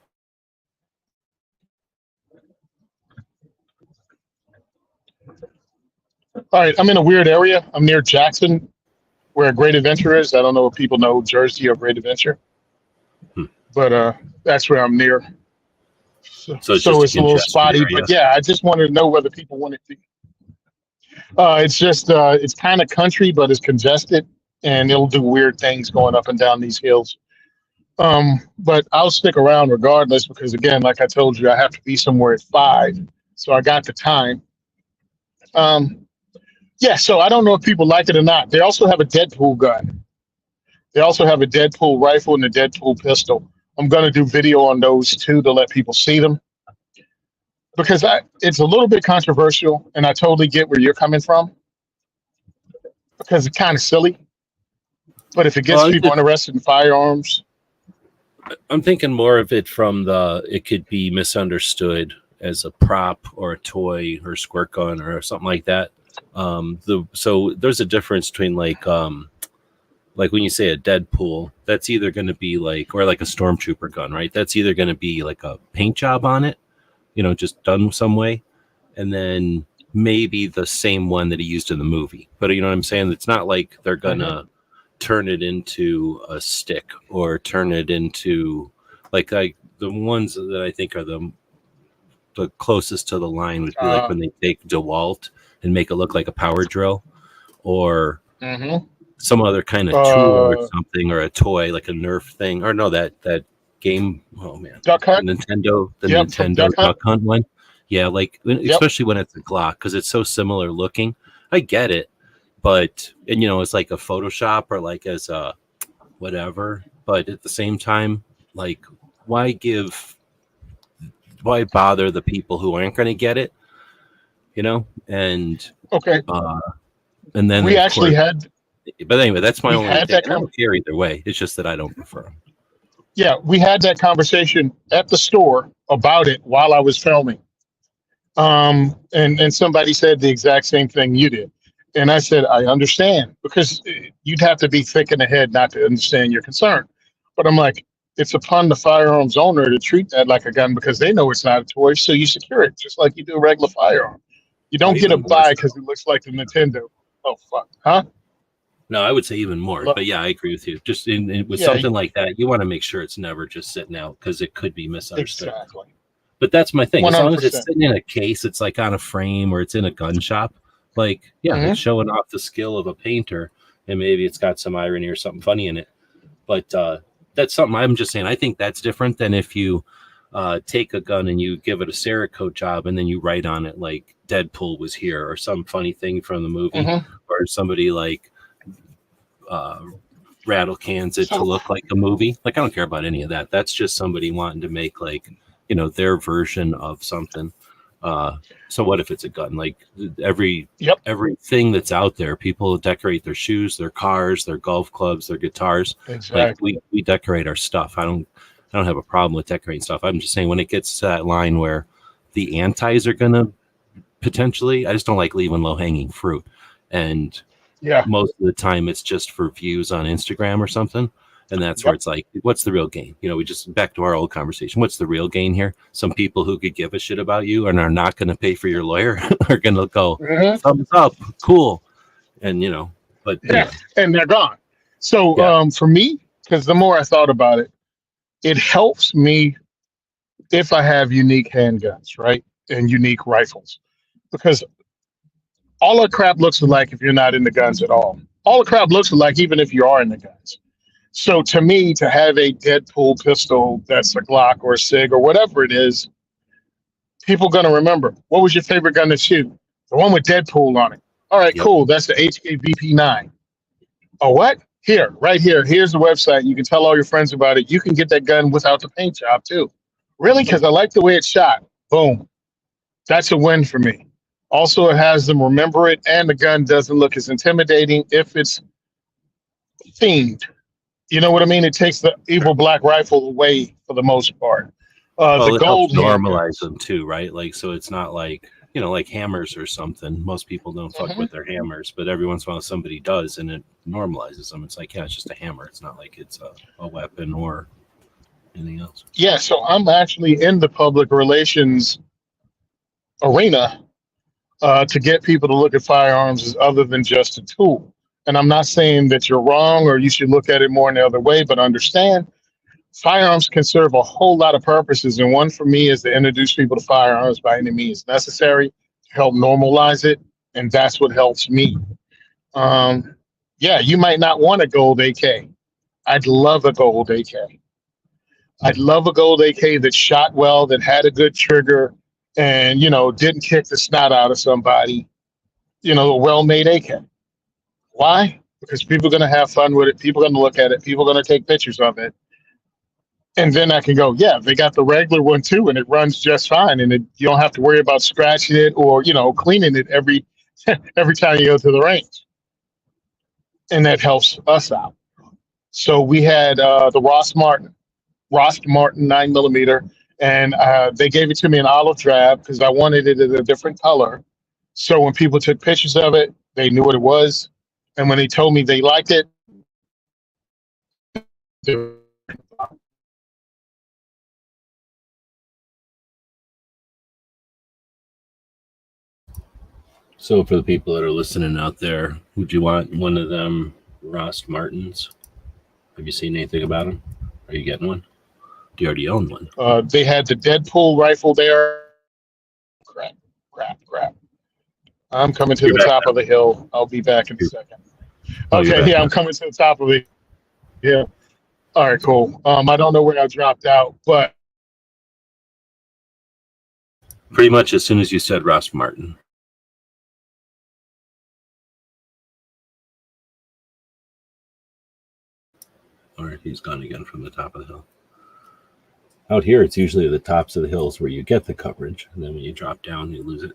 [SPEAKER 4] All right, I'm in a weird area. I'm near Jackson, where Great Adventure is. I don't know if people know Jersey or Great Adventure, but that's where I'm near. So it's a little spotty, but yeah, I just wanted to know whether people wanted to. It's just it's kind of country, but it's congested, and it'll do weird things going up and down these hills. But I'll stick around regardless because, again, like I told you, I have to be somewhere at 5, so I got the time. Yeah, so I don't know if people like it or not. They also have a Deadpool gun. They also have a Deadpool rifle and a Deadpool pistol. I'm going to do video on those too to let people see them because it's a little bit controversial, and I totally get where you're coming from because it's kind of silly. But if it gets
[SPEAKER 3] Well,
[SPEAKER 4] people interested in firearms,
[SPEAKER 3] I'm thinking more of it from it could be misunderstood as a prop or a toy or squirt gun or something like that. So there's a difference between like when you say a Deadpool, that's either going to be or like a stormtrooper gun, right? That's either going to be like a paint job on it, just done some way, and then maybe the same one that he used in the movie. But you know what I'm saying? It's not like they're gonna turn it into a stick or turn it into like the ones that I think are the closest to the line would be like when they take DeWalt and make it look like a power drill or some other kind of tool or something, or a toy like a Nerf thing, or no, that game. Oh man,
[SPEAKER 4] Duck Hunt?
[SPEAKER 3] Nintendo Duck Hunt one. Yeah, especially when it's a Glock, because it's so similar looking. I get it, but it's like a Photoshop or like as a whatever. But at the same time, like, why bother the people who aren't going to get it? And
[SPEAKER 4] okay,
[SPEAKER 3] and then
[SPEAKER 4] we actually had.
[SPEAKER 3] But anyway, that's my only thing. I
[SPEAKER 4] don't
[SPEAKER 3] care either way. It's just that I don't prefer them.
[SPEAKER 4] Yeah, we had that conversation at the store about it while I was filming. And somebody said the exact same thing you did. And I said, I understand, because you'd have to be thick in the head not to understand your concern. But I'm like, it's upon the firearms owner to treat that like a gun, because they know it's not a toy. So you secure it just like you do a regular firearm. You don't get a buy because it looks like the Nintendo. Oh, fuck. Huh?
[SPEAKER 3] No, I would say even more. But yeah, I agree with you. Just with something like that, you want to make sure it's never just sitting out, because it could be misunderstood.
[SPEAKER 4] Exactly.
[SPEAKER 3] But that's my thing.
[SPEAKER 4] 100%.
[SPEAKER 3] As long as it's sitting in a case, it's like on a frame, or it's in a gun shop. Like, yeah, it's showing off the skill of a painter, and maybe it's got some irony or something funny in it. But that's something I'm just saying. I think that's different than if you take a gun and you give it a Cerakote job, and then you write on it like Deadpool was here, or some funny thing from the movie, or somebody like rattle cans it to look like a movie. Like, I don't care about any of that. That's just somebody wanting to make their version of something. So what if it's a gun? Like everything that's out there, people decorate their shoes, their cars, their golf clubs, their guitars.
[SPEAKER 4] Exactly.
[SPEAKER 3] Like we decorate our stuff. I don't have a problem with decorating stuff. I'm just saying, when it gets to that line where the antis are gonna potentially, I just don't like leaving low hanging fruit. And most of the time it's just for views on Instagram or something. And that's where it's like, what's the real gain? We just, back to our old conversation. What's the real gain here? Some people who could give a shit about you and are not going to pay for your lawyer are going to go, thumbs up, cool. And, but
[SPEAKER 4] anyway. And they're gone. So for me, because the more I thought about it, it helps me if I have unique handguns, right? And unique rifles. Because all the crap looks alike if you're not in the guns at all. All the crap looks alike even if you are in the guns. So to me, to have a Deadpool pistol that's a Glock or a SIG or whatever it is, people are going to remember. What was your favorite gun to shoot? The one with Deadpool on it. All right, cool. That's the HKVP9. Oh, what? Here, right here. Here's the website. You can tell all your friends about it. You can get that gun without the paint job, too. Really? Because I like the way it's shot. Boom. That's a win for me. Also, it has them remember it, and the gun doesn't look as intimidating if it's themed. You know what I mean? It takes the evil black rifle away for the most part. The gold
[SPEAKER 3] normalize them too, right? Like, so it's not like, like hammers or something. Most people don't fuck with their hammers, but every once in a while somebody does, and it normalizes them. It's like, yeah, it's just a hammer. It's not like it's a weapon or anything else.
[SPEAKER 4] Yeah, so I'm actually in the public relations arena to get people to look at firearms as other than just a tool. And I'm not saying that you're wrong or you should look at it more in the other way, but understand firearms can serve a whole lot of purposes. And one for me is to introduce people to firearms by any means necessary to help normalize it. And that's what helps me. Yeah, you might not want a gold AK. I'd love a gold AK. I'd love a gold AK that shot well, that had a good trigger, and, didn't kick the snot out of somebody, a well-made AK. Why? Because people are going to have fun with it. People are going to look at it. People are going to take pictures of it. And then I can go, yeah, they got the regular one too, and it runs just fine. And you don't have to worry about scratching it or, cleaning it every time you go to the range. And that helps us out. So we had the Ross Martin 9 millimeter, and they gave it to me in olive drab because I wanted it in a different color. So when people took pictures of it, they knew what it was, and when they told me they liked it, they-
[SPEAKER 3] So for the people that are listening out there, would you want one of them Ross Martins? Have you seen anything about them? Are you getting one? Do you already own one?
[SPEAKER 4] they had the Deadpool rifle there. Crap, crap, crap. I'm coming to
[SPEAKER 3] You're
[SPEAKER 4] the
[SPEAKER 3] back
[SPEAKER 4] top
[SPEAKER 3] now.
[SPEAKER 4] of the hill. I'll be back in a second.
[SPEAKER 3] Oh, you're
[SPEAKER 4] Okay,
[SPEAKER 3] back
[SPEAKER 4] yeah,
[SPEAKER 3] now.
[SPEAKER 4] I'm coming to the top of the hill. All right, cool. I don't know where I dropped out, but
[SPEAKER 3] Pretty much as soon as you said Ross Martin. All right, he's gone again from the top of the hill. Out here, it's usually the tops of the hills where you get the coverage, and then when you drop down, you lose it.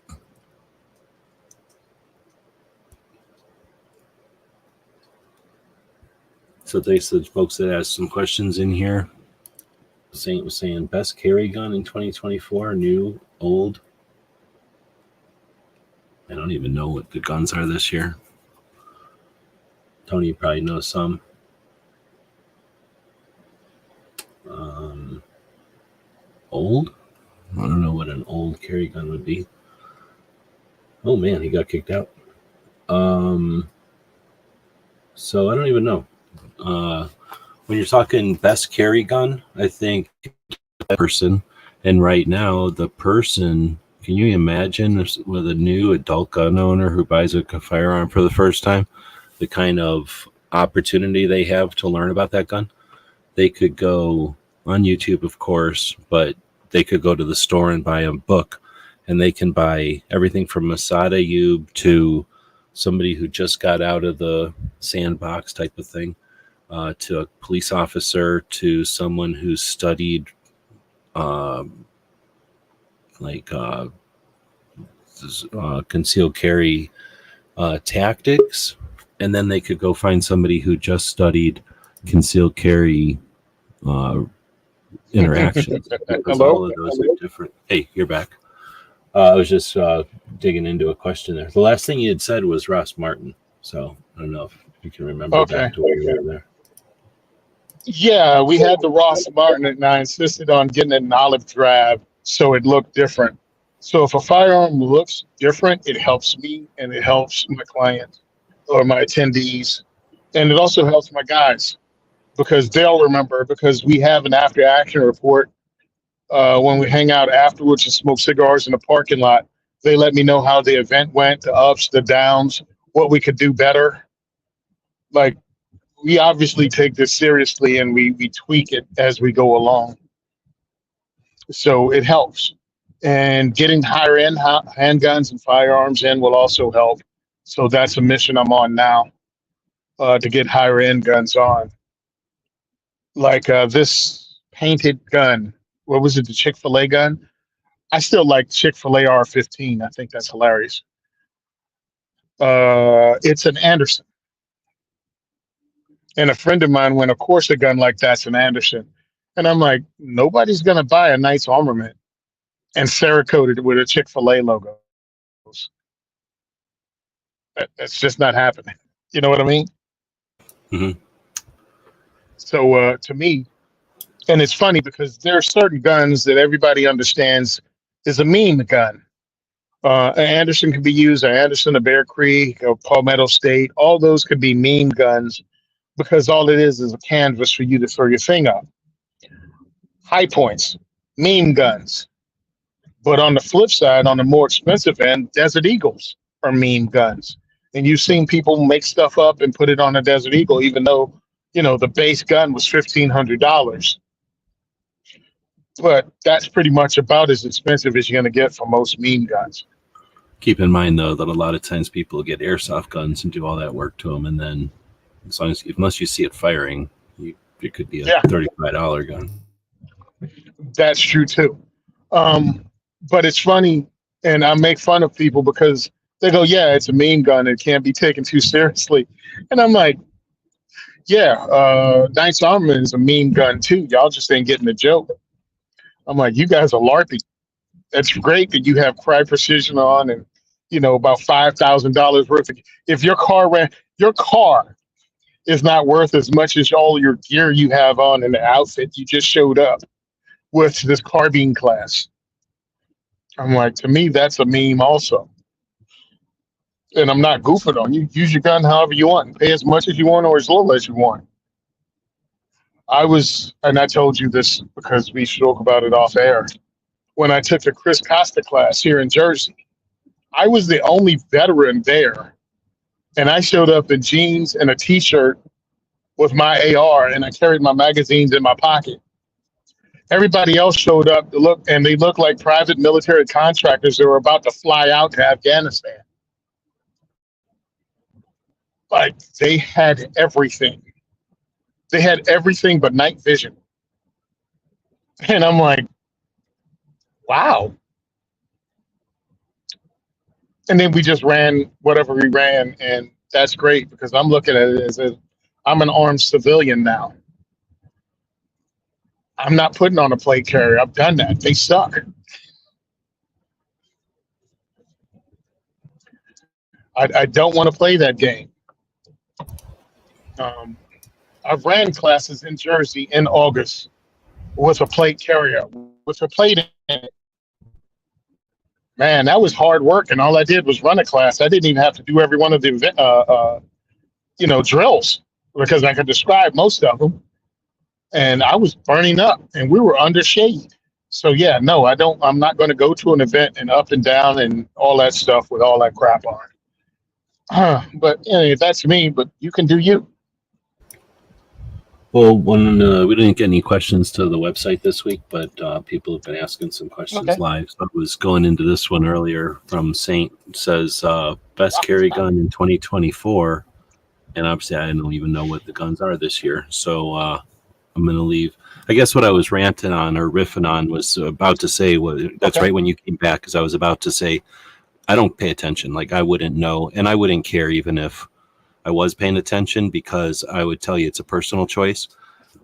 [SPEAKER 3] So thanks to the folks that asked some questions in here. Saint was saying best carry gun in 2024, new, old. I don't even know what the guns are this year. Tony probably knows some. Old? I don't know what an old carry gun would be. Oh man, he got kicked out. So I don't even know. When you're talking best carry gun, I think person. And right now, the person, can you imagine with a new adult gun owner who buys a firearm for the first time, the kind of opportunity they have to learn about that gun? They could go on YouTube, of course, but they could go to the store and buy a book, and they can buy everything from Masada Ayub to somebody who just got out of the sandbox type of thing, to a police officer, to someone who's studied concealed carry tactics, and then they could go find somebody who just studied concealed carry interactions, because
[SPEAKER 4] hello.
[SPEAKER 3] all of those are different. Hey, you're back. I was just digging into a question there. The last thing you had said was Ross Martin, so I don't know if you can remember
[SPEAKER 4] Okay.
[SPEAKER 3] back to where you were there.
[SPEAKER 4] Yeah, we had the Ross Martin, and I insisted on getting it in olive drab so it looked different. So if a firearm looks different, it helps me and it helps my clients or my attendees. And it also helps my guys because they'll remember because we have an after action report when we hang out afterwards and smoke cigars in the parking lot. They let me know how the event went, the ups, the downs, what we could do better. Like, we obviously take this seriously and we tweak it as we go along. So it helps. And getting higher end handguns and firearms in will also help. So that's a mission I'm on now, to get higher end guns on. Like this painted gun. What was it? The Chick-fil-A gun? I still like Chick-fil-A R15. I think that's hilarious. It's an Anderson. And a friend of mine went, of course, a gun like that's an Anderson. And I'm like, nobody's going to buy a nice armament and Cerakoted with a Chick-fil-A logo. That's just not happening. You know what I mean?
[SPEAKER 3] Mm-hmm.
[SPEAKER 4] So to me, and it's funny because there are certain guns that everybody understands is a meme gun. An Anderson can be used, an Anderson, a Bear Creek, a Palmetto State. All those could be meme guns because all it is a canvas for you to throw your thing up. High points, meme guns. But on the flip side, on the more expensive end, Desert Eagles are meme guns. And you've seen people make stuff up and put it on a Desert Eagle, even though, the base gun was $1,500. But that's pretty much about as expensive as you're going to get for most meme guns.
[SPEAKER 3] Keep in mind, though, that a lot of times people get airsoft guns and do all that work to them, and then unless you see it firing, it could be a $35 gun.
[SPEAKER 4] That's true too. But it's funny, and I make fun of people because they go, "Yeah, it's a meme gun. It can't be taken too seriously." And I'm like, yeah, Knight's Armament is a meme gun too. Y'all just ain't getting the joke. I'm like, you guys are LARPing. That's great that you have Cry Precision on and, about $5,000 worth of, if your car is not worth as much as all your gear you have on in the outfit you just showed up with this carbine class. I'm like, to me, that's a meme also. And I'm not goofing on you. Use your gun however you want. Pay as much as you want or as little as you want. And I told you this because we spoke about it off air. When I took the Chris Costa class here in Jersey, I was the only veteran there. And I showed up in jeans and a t-shirt with my AR, and I carried my magazines in my pocket. Everybody else showed up and they looked like private military contractors that were about to fly out to Afghanistan. Like, they had everything. They had everything but night vision. And I'm like, wow. And then we just ran whatever we ran, and that's great because I'm looking at it as I'm an armed civilian now. I'm not putting on a plate carrier. I've done that. They suck. I don't want to play that game. I've ran classes in Jersey in August with a plate carrier, with a plate in it. Man, that was hard work, and all I did was run a class. I didn't even have to do every one of the drills because I could describe most of them. And I was burning up, and we were under shade. So yeah, no, I'm not going to go to an event and up and down and all that stuff with all that crap on. But that's me. But you can do you.
[SPEAKER 3] Well, we didn't get any questions to the website this week, but people have been asking some questions live. So I was going into this one earlier from Saint. Says best carry gun in 2024, and obviously I don't even know what the guns are this year. So I'm going to leave. I guess what I was ranting on or riffing on was about to say. That's right when you came back, because I was about to say I don't pay attention. Like, I wouldn't know, and I wouldn't care even if I was paying attention, because I would tell you it's a personal choice.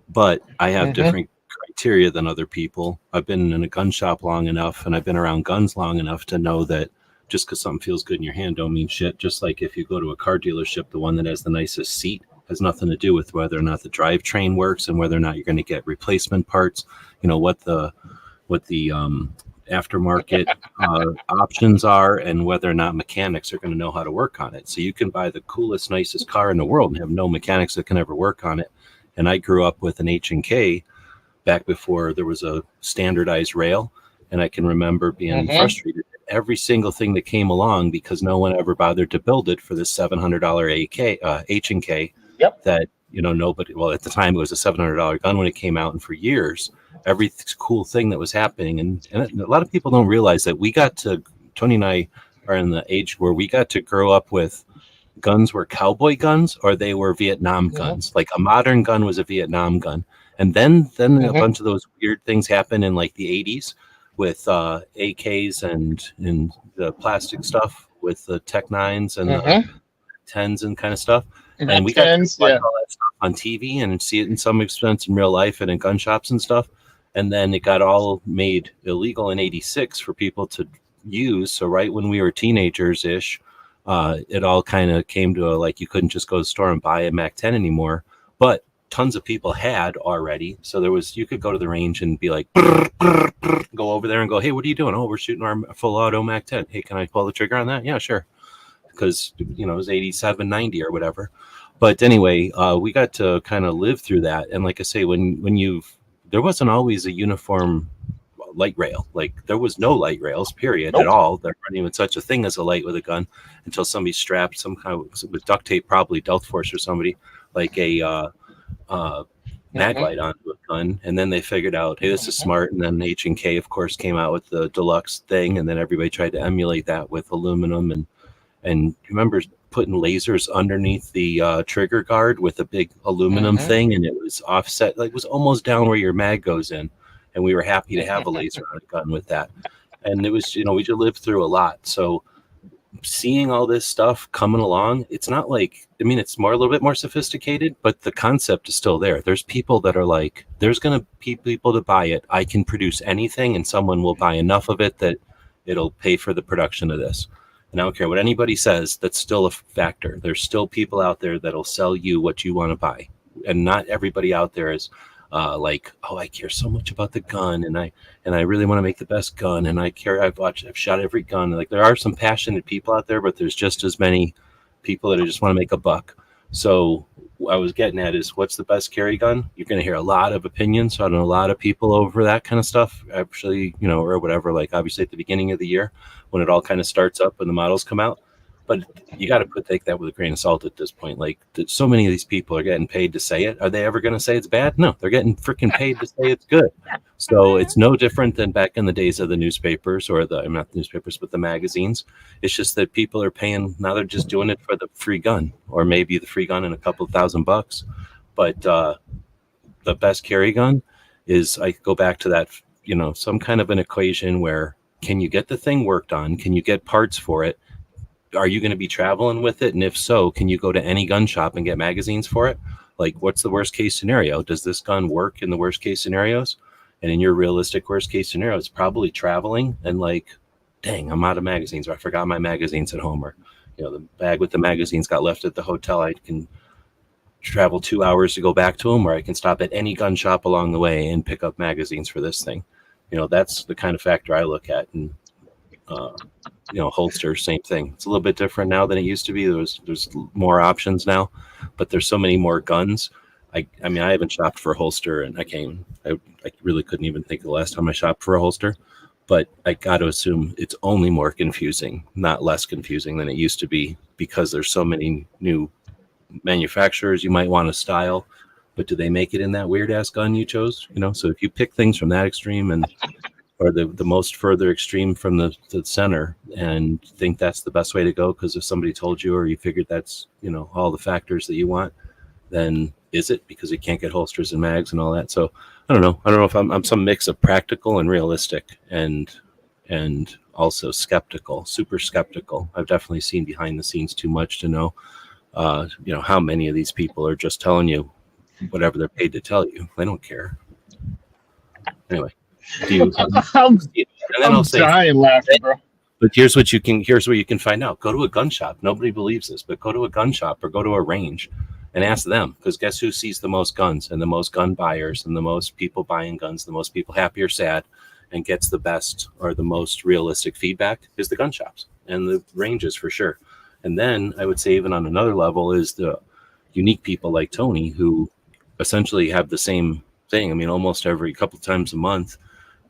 [SPEAKER 3] But I have different criteria than other people. I've been in a gun shop long enough, and I've been around guns long enough to know that just because something feels good in your hand don't mean shit. Just like if you go to a car dealership, the one that has the nicest seat has nothing to do with whether or not the drivetrain works and whether or not you're going to get replacement parts. What the aftermarket options are, and whether or not mechanics are going to know how to work on it. So you can buy the coolest, nicest car in the world and have no mechanics that can ever work on it. And I grew up with an H&K back before there was a standardized rail, and I can remember being frustrated at every single thing that came along because no one ever bothered to build it for this $700 H&K. That nobody. Well, at the time it was a $700 gun when it came out, and for years every cool thing that was happening, and a lot of people don't realize that Tony and I are in the age where we got to grow up with guns were cowboy guns or they were Vietnam guns. Like, a modern gun was a Vietnam gun, and then a bunch of those weird things happened in like the 80s with AKs and the plastic stuff with the Tech 9s and the 10s and kind of stuff. And we got to watch all that stuff on TV and see it in some extent in real life and in gun shops and stuff. And then it got all made illegal in '86 for people to use. So right when we were teenagers-ish, it all kind of came to you couldn't just go to the store and buy a Mac 10 anymore. But tons of people had already. So you could go to the range and be like, brr, brr, brr, go over there and go, hey, what are you doing? Oh, we're shooting our full auto Mac 10. Hey, can I pull the trigger on that? Yeah, sure. Because it was 87, 90 or whatever. But anyway, we got to kind of live through that. And like I say, there wasn't always a uniform light rail. Like, there was no light rails, period, at all. There wasn't even such a thing as a light with a gun until somebody strapped some kind of, with duct tape, probably Delta Force or somebody, like a mag light onto a gun. And then they figured out, hey, this is smart. And then H&K, of course, came out with the deluxe thing. And then everybody tried to emulate that with aluminum. And remember putting lasers underneath the trigger guard with a big aluminum thing, and it was offset, like it was almost down where your mag goes in. And we were happy to have a laser on a gun with that. And it was, we just lived through a lot. So seeing all this stuff coming along, it's not like, I mean, it's a little bit more sophisticated, but the concept is still there. There's people that are like, there's going to be people to buy it. I can produce anything and someone will buy enough of it that it'll pay for the production of this. And I don't care what anybody says, that's still a factor. There's still people out there that'll sell you what you want to buy. And not everybody out there is like, oh, I care so much about the gun, and I really want to make the best gun, and I've shot every gun. Like, there are some passionate people out there, but there's just as many people that just want to make a buck. So what I was getting at is, what's the best carry gun? You're going to hear a lot of opinions. So I don't know, a lot of people over that kind of stuff, actually, you know, or whatever, like obviously at the beginning of the year when it all kind of starts up and the models come out. But you got to take that with a grain of salt at this point. Like, so many of these people are getting paid to say it. Are they ever going to say it's bad? No, they're getting freaking paid to say it's good. So it's no different than back in the days of the newspapers, or not the newspapers, but the magazines. It's just that people are paying, now they're just doing it for the free gun, or maybe the free gun and a couple of $1,000. But the best carry gun is, I go back to that, you know, some kind of an equation where, can you get the thing worked on? Can you get parts for it? Are you going to be traveling with it? And if so, can you go to any gun shop and get magazines for it? Like, what's the worst case scenario? Does this gun work in the worst case scenarios? And in your realistic worst case scenario, it's probably traveling and like, dang, I'm out of magazines, or I forgot my magazines at home, or, you know, the bag with the magazines got left at the hotel. I can travel 2 hours to go back to them, or I can stop at any gun shop along the way and pick up magazines for this thing. You know, that's the kind of factor I look at. And you know, holsters, same thing. It's a little bit different now than it used to be. There's more options now, but there's so many more guns. I mean, I haven't shopped for a holster, and I really couldn't even think of the last time I shopped for a holster. But I got to assume it's only more confusing, not less confusing than it used to be, because there's so many new manufacturers you might want to style. But do they make it in that weird ass gun you chose? You know, so if you pick things from that extreme or the most further extreme from the center, and think that's the best way to go because if somebody told you, or you figured that's, you know, all the factors that you want, then is it, because you can't get holsters and mags and all that? So I don't know if I'm some mix of practical and realistic, and also skeptical, super skeptical. I've definitely seen behind the scenes too much to know you know, how many of these people are just telling you whatever they're paid to tell you. They don't care. Anyway,
[SPEAKER 4] I'm dying laughing, bro.
[SPEAKER 3] But here's where you can find out. Go to a gun shop. Nobody believes this, but go to a gun shop or go to a range and ask them, because guess who sees the most guns and the most gun buyers and the most people buying guns, the most people happy or sad, and gets the best or the most realistic feedback is the gun shops and the ranges, for sure. And then I would say, even on another level, is the unique people like Tony, who essentially have the same thing. I mean, almost every couple of times a month,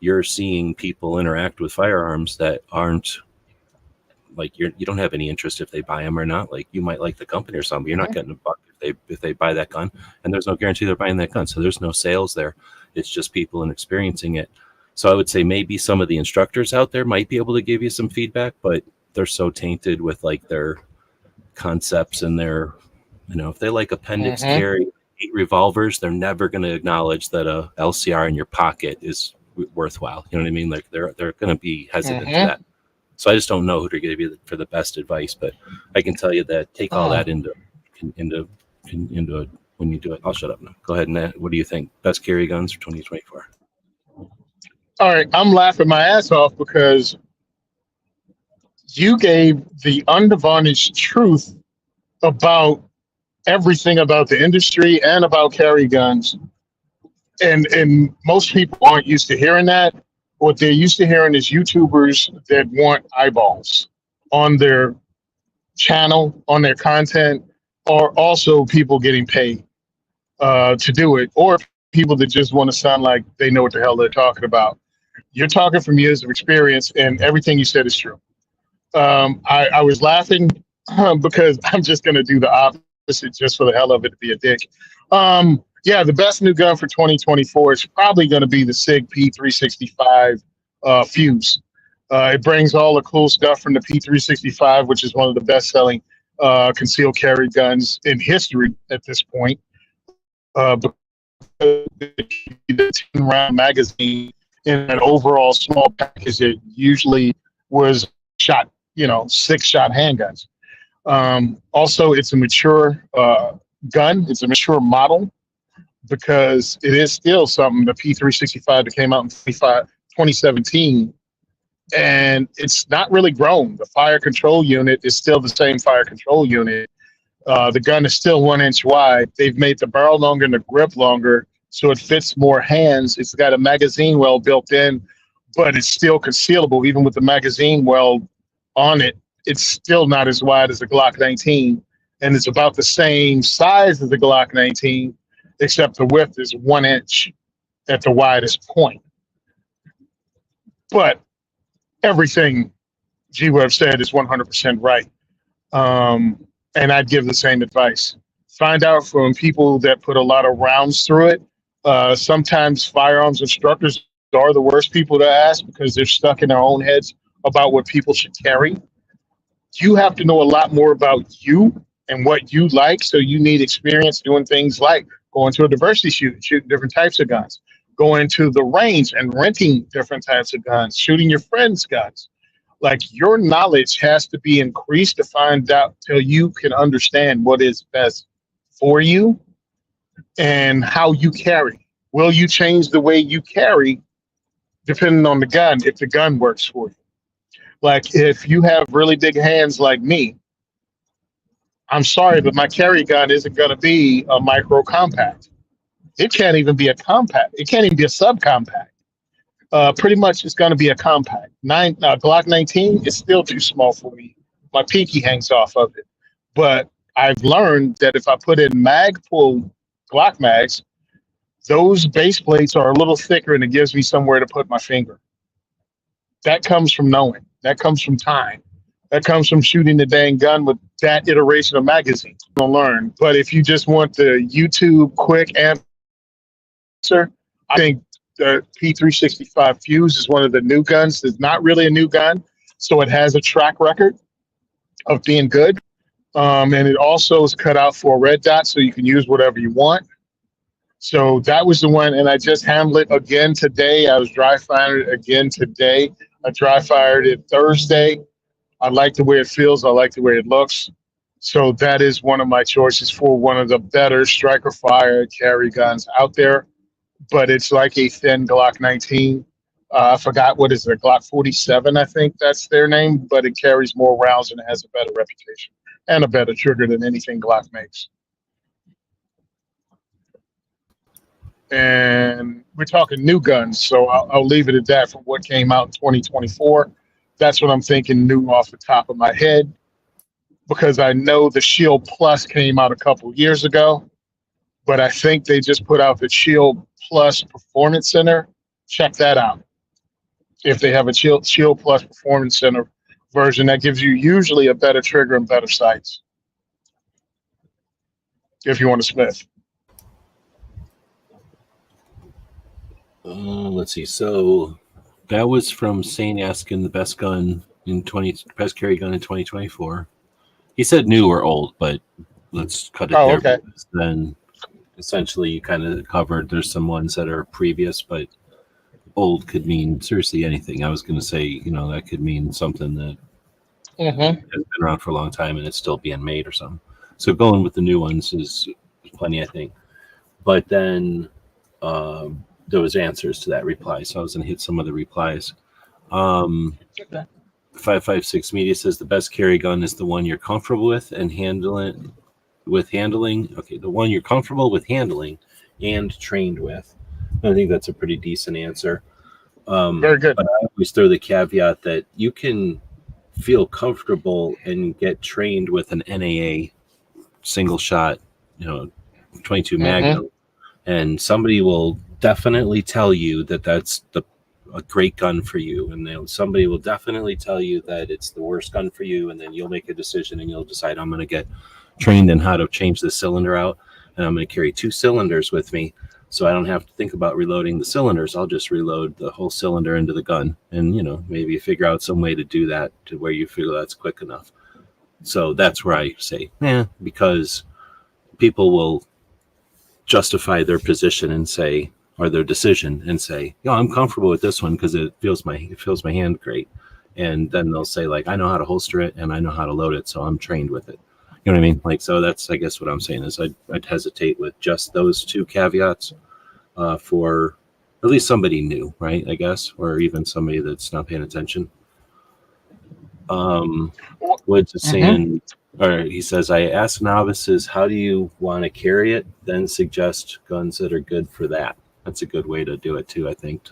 [SPEAKER 3] you're seeing people interact with firearms that aren't like, you don't have any interest if they buy them or not. Like, you might like the company or something, but you're not getting a buck if they buy that gun, and there's no guarantee they're buying that gun. So there's no sales there. It's just people and experiencing it. So I would say maybe some of the instructors out there might be able to give you some feedback, but they're so tainted with like their concepts and their, you know, if they like appendix carry, 8 revolvers, they're never going to acknowledge that a LCR in your pocket is worthwhile. You know what I mean? Like, they're going to be hesitant to that. So I just don't know who to give you for the best advice, but I can tell you that take all that into when you do it. I'll shut up now. Go ahead, and what do you think? Best carry guns for 2024?
[SPEAKER 4] All right, I'm laughing my ass off because you gave the unvarnished truth about everything about the industry and about carry guns. And most people aren't used to hearing that. What they're used to hearing is YouTubers that want eyeballs on their channel, on their content, or also people getting paid to do it, or people that just want to sound like they know what the hell they're talking about. You're talking from years of experience, and everything you said is true. I was laughing because I'm just going to do the opposite just for the hell of it, to be a dick. Yeah, the best new gun for 2024 is probably going to be the SIG P365 Fuse. It brings all the cool stuff from the P365, which is one of the best-selling concealed carry guns in history at this point. Because the 10-round magazine in an overall small package that usually was shot 6-shot handguns. Also, it's a mature gun. It's a mature model because it is still something, the P365 that came out in 2017, and it's not really grown. The fire control unit is still the same fire control unit. The gun is still 1 inch wide. They've made the barrel longer and the grip longer, so it fits more hands. It's got a magazine well built in, but it's still concealable. Even with the magazine well on it, it's still not as wide as the Glock 19, and it's about the same size as the Glock 19, except the width is 1 inch at the widest point. But everything G-Web said is 100% right. And I'd give the same advice. Find out from people that put a lot of rounds through it. Sometimes firearms instructors are the worst people to ask because they're stuck in their own heads about what people should carry. You have to know a lot more about you and what you like, so you need experience doing things like going to a diversity shoot, shooting different types of guns, going to the range and renting different types of guns, shooting your friends' guns. Like, your knowledge has to be increased to find out till you can understand what is best for you and how you carry. Will you change the way you carry depending on the gun if the gun works for you? Like, if you have really big hands like me, I'm sorry, but my carry gun isn't going to be a micro compact. It can't even be a compact. It can't even be a subcompact. Pretty much it's going to be a compact. Glock 19 is still too small for me. My pinky hangs off of it. But I've learned that if I put in mag pull Glock mags, those base plates are a little thicker and it gives me somewhere to put my finger. That comes from knowing. That comes from time. That comes from shooting the dang gun with that iteration of magazine. You'll learn. But if you just want the YouTube quick answer, I think the P365 Fuse is one of the new guns. It's not really a new gun, so it has a track record of being good. And it also is cut out for a red dot, so you can use whatever you want. So that was the one, and I just handled it again today. I was dry firing it again today. I dry fired it Thursday. I like the way it feels. I like the way it looks. So that is one of my choices for one of the better striker fire carry guns out there. But it's like a thin Glock 19. I forgot what is it, a Glock 47, I think that's their name, but it carries more rounds and it has a better reputation and a better trigger than anything Glock makes. And we're talking new guns, so I'll leave it at that for what came out in 2024. That's what I'm thinking new off the top of my head, because I know the Shield Plus came out a couple years ago, but I think they just put out the Shield Plus Performance Center. Check that out. If they have a Shield Plus Performance Center version, that gives you usually a better trigger and better sights if you want to smith.
[SPEAKER 3] Let's see. So that was from Sane asking the best carry gun in 2024. He said new or old, but let's cut it there.
[SPEAKER 4] Okay.
[SPEAKER 3] Then essentially you kind of covered. There's some ones that are previous, but old could mean seriously anything. I was going to say, that could mean something that has been around for a long time and it's still being made or something. So going with the new ones is plenty, I think. But then there was answers to that reply, so I was going to hit some of the replies. 556 Media says the best carry gun is the one you're comfortable with and handling. Okay, the one you're comfortable with handling and trained with. I think that's a pretty decent answer.
[SPEAKER 4] Very good.
[SPEAKER 3] But I always throw the caveat that you can feel comfortable and get trained with an NAA single shot, 22 Magnum, and somebody will definitely tell you that that's a great gun for you, and somebody will definitely tell you that it's the worst gun for you, and then you'll make a decision and you'll decide, I'm going to get trained in how to change the cylinder out, and I'm going to carry 2 cylinders with me so I don't have to think about reloading the cylinders. I'll just reload the whole cylinder into the gun, and maybe figure out some way to do that to where you feel that's quick enough. So that's where I say because people will justify their position and say, or their decision and say, I'm comfortable with this one because it feels my hand great. And then they'll say like, I know how to holster it and I know how to load it, so I'm trained with it. You know what I mean? Like, so that's, I guess what I'm saying is I'd hesitate with just those two caveats for at least somebody new, right? I guess, or even somebody that's not paying attention. Woods is saying, or he says, I ask novices, how do you want to carry it? Then suggest guns that are good for that. That's a good way to do it too, I think.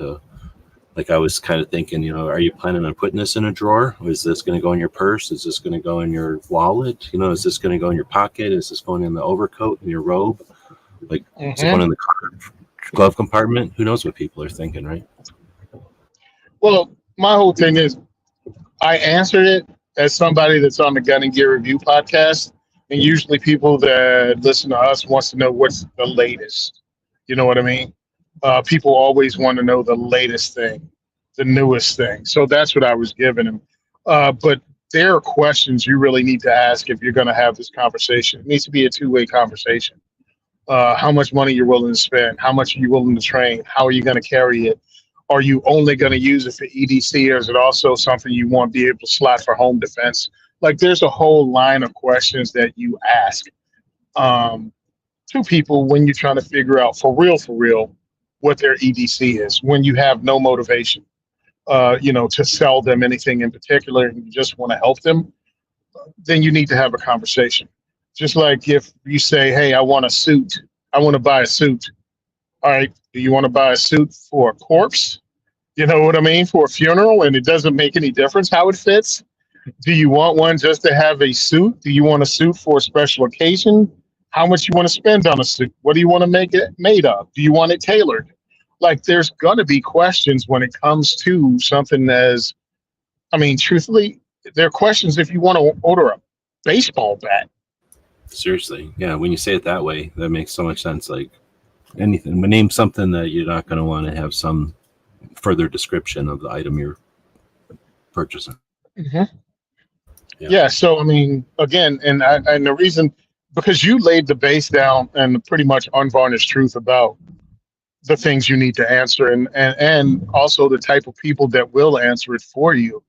[SPEAKER 3] Like I was kind of thinking, you know, are you planning on putting this in a drawer? Or is this going to go in your purse? Is this going to go in your wallet? You know, is this going to go in your pocket? Is this going in the overcoat, in your robe? Like, is it going in the glove compartment? Who knows what people are thinking, right?
[SPEAKER 4] Well, my whole thing is I answered it as somebody that's on the Gun and Gear Review podcast. And usually people that listen to us wants to know what's the latest. You know what I mean? People always want to know the latest thing, the newest thing. So that's what I was giving him. But there are questions you really need to ask if you're going to have this conversation. It needs to be a two-way conversation. How much money you're willing to spend? How much are you willing to train? How are you going to carry it? Are you only going to use it for EDC, or is it also something you want to be able to slot for home defense? Like, there's a whole line of questions that you ask to people when you're trying to figure out for real, what their EDC is, when you have no motivation, to sell them anything in particular, and you just want to help them. Then you need to have a conversation. Just like if you say, hey, I want a suit. I want to buy a suit. All right, do you want to buy a suit for a corpse? You know what I mean? For a funeral, and it doesn't make any difference how it fits? Do you want one just to have a suit? Do you want a suit for a special occasion? How much you want to spend on a suit? What do you want to make it made of? Do you want it tailored? Like, there's going to be questions when it comes to something as, I mean, truthfully, there are questions if you want to order a baseball bat.
[SPEAKER 3] Seriously. Yeah, when you say it that way, that makes so much sense. Like, anything, but name something that you're not going to want to have some further description of the item you're purchasing.
[SPEAKER 4] Yeah. So, I mean, again, and the reason, because you laid the base down and pretty much unvarnished truth about the things you need to answer, and also the type of people that will answer it for you.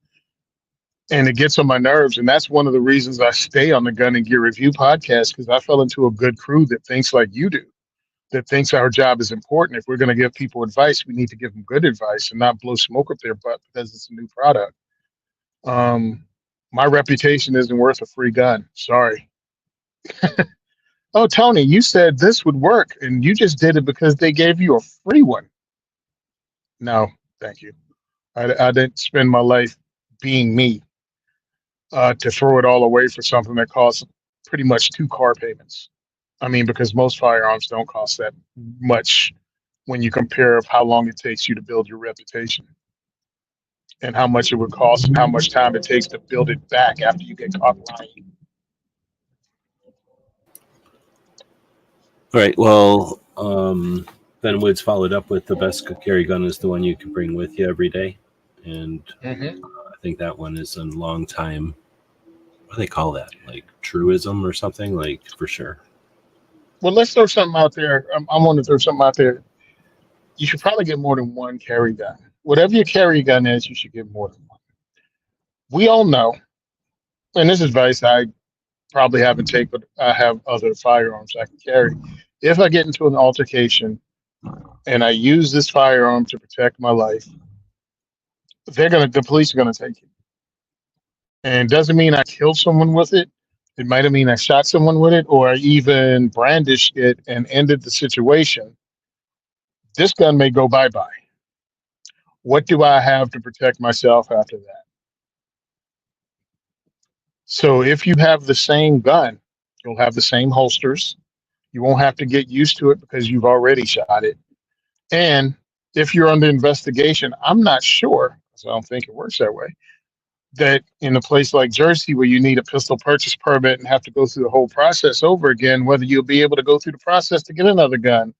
[SPEAKER 4] And it gets on my nerves. And that's one of the reasons I stay on the Gun and Gear Review podcast, because I fell into a good crew that thinks like you do, that thinks our job is important. If we're going to give people advice, we need to give them good advice and not blow smoke up their butt because it's a new product. My reputation isn't worth a free gun. Sorry. Oh, Tony, you said this would work and you just did it because they gave you a free one. No, thank you. I didn't spend my life being me to throw it all away for something that costs pretty much 2 car payments. I mean, because most firearms don't cost that much when you compare of how long it takes you to build your reputation and how much it would cost and how much time it takes to build it back after you get caught lying.
[SPEAKER 3] All right. Well, Ben Woods followed up with the best carry gun is the one you can bring with you every day. And I think that one is a long time. What do they call that? Like truism or something, like, for sure.
[SPEAKER 4] Well, let's throw something out there. I want to throw something out there. You should probably get more than one carry gun. Whatever your carry gun is, you should get more than one. We all know, and this is advice I probably haven't taken, but I have other firearms I can carry. If I get into an altercation and I use this firearm to protect my life, the police are gonna take it. And it doesn't mean I killed someone with it. It might have mean I shot someone with it, or I even brandished it and ended the situation. This gun may go bye-bye. What do I have to protect myself after that? So if you have the same gun, you'll have the same holsters. You won't have to get used to it because you've already shot it. And if you're under investigation, I'm not sure, because I don't think it works that way, that in a place like Jersey where you need a pistol purchase permit and have to go through the whole process over again, whether you'll be able to go through the process to get another gun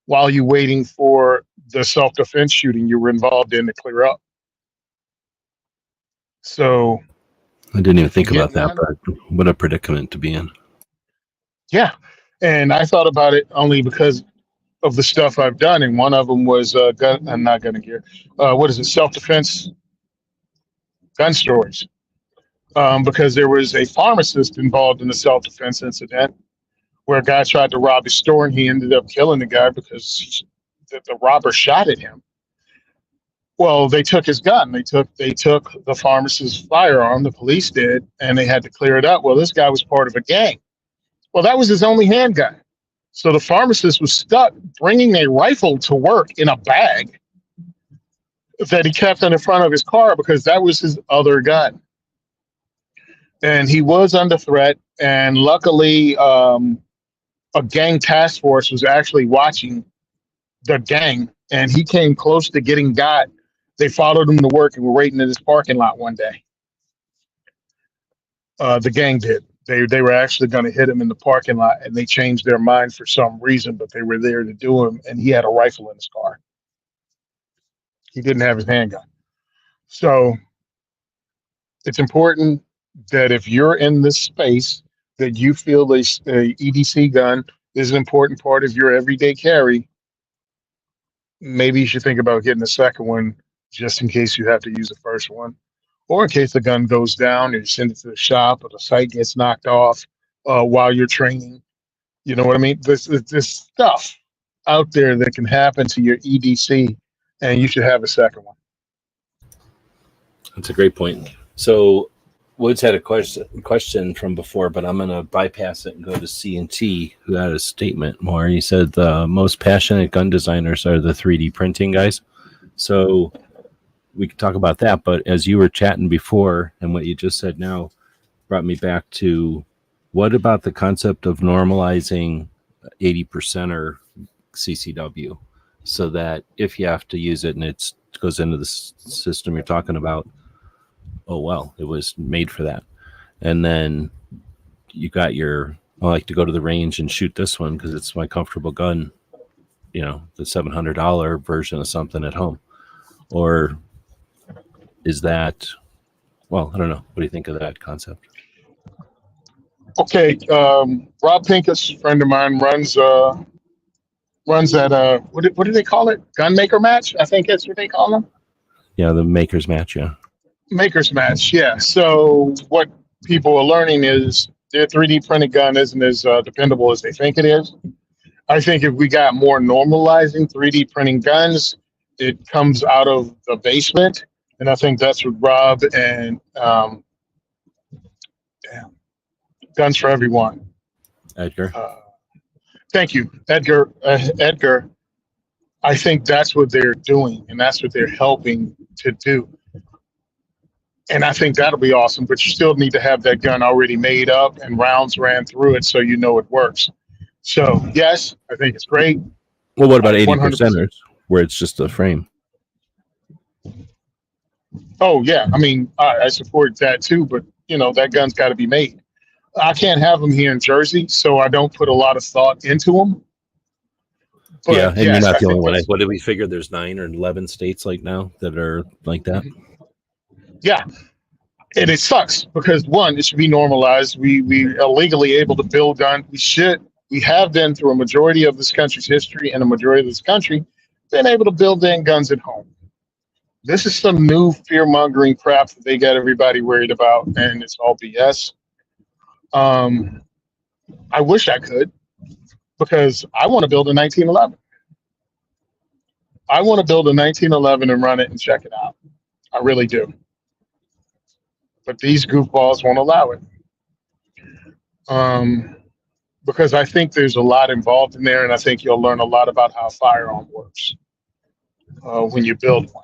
[SPEAKER 4] while you're waiting for the self-defense shooting you were involved in to clear up. So
[SPEAKER 3] I didn't even think about that, but what a predicament to be in.
[SPEAKER 4] Yeah. And I thought about it only because of the stuff I've done. And one of them was not gun and gear. What is it? Self-defense gun stories, because there was a pharmacist involved in a self-defense incident where a guy tried to rob his store and he ended up killing the guy because the robber shot at him. Well, they took his gun. They took the pharmacist's firearm. The police did, and they had to clear it up. Well, this guy was part of a gang. Well, that was his only handgun. So the pharmacist was stuck bringing a rifle to work in a bag that he kept in the front of his car because that was his other gun. And he was under threat. And luckily, a gang task force was actually watching the gang, and he came close to getting got. They followed him to work and were waiting in his parking lot one day. The gang did. They were actually going to hit him in the parking lot, and they changed their mind for some reason, but they were there to do him, and he had a rifle in his car. He didn't have his handgun. So it's important that if you're in this space, that you feel a EDC gun is an important part of your everyday carry. Maybe you should think about getting a second one just in case you have to use the first one, or in case the gun goes down and you send it to the shop or the site gets knocked off while you're training. You know what I mean? There's stuff out there that can happen to your EDC, and you should have a second one.
[SPEAKER 3] That's a great point. So Woods had a question from before, but I'm going to bypass it and go to C&T, who had a statement more. He said the most passionate gun designers are the 3D printing guys. So we could talk about that, but as you were chatting before and what you just said now brought me back to what about the concept of normalizing 80% or CCW so that if you have to use it and it goes into the system you're talking about, oh, well, it was made for that. And then you got I like to go to the range and shoot this one because it's my comfortable gun, the $700 version of something at home. Or is that, well, I don't know. What do you think of that concept?
[SPEAKER 4] Okay. Rob Pincus, a friend of mine, runs that, what do they call it? Gun maker match? I think that's what they call them.
[SPEAKER 3] Yeah, the maker's match, yeah.
[SPEAKER 4] Maker's match, yeah. So what people are learning is their 3D printed gun isn't as dependable as they think it is. I think if we got more normalizing 3D printing guns, it comes out of the basement. And I think that's what Rob and Guns for Everyone.
[SPEAKER 3] Edgar.
[SPEAKER 4] Thank you, Edgar. Edgar, I think that's what they're doing, and that's what they're helping to do. And I think that'll be awesome, but you still need to have that gun already made up and rounds ran through it so you know it works. So, yes, I think it's great.
[SPEAKER 3] Well, what about 80%ers where it's just a frame?
[SPEAKER 4] Oh, yeah. I mean, I support that too, but, that gun's got to be made. I can't have them here in Jersey, so I don't put a lot of thought into them. But
[SPEAKER 3] yeah, and yes, you're not the only one. What did we figure? There's 9 or 11 states like now that are like that.
[SPEAKER 4] Yeah, and it sucks because one, it should be normalized. We are legally able to build guns. We have been through a majority of this country's history and a majority of this country been able to build their guns at home. This is some new fear-mongering crap that they got everybody worried about, and it's all BS. I wish I could, because I want to build a 1911. I want to build a 1911 and run it and check it out. I really do. But these goofballs won't allow it. Because I think there's a lot involved in there, and I think you'll learn a lot about how a firearm works when you build one.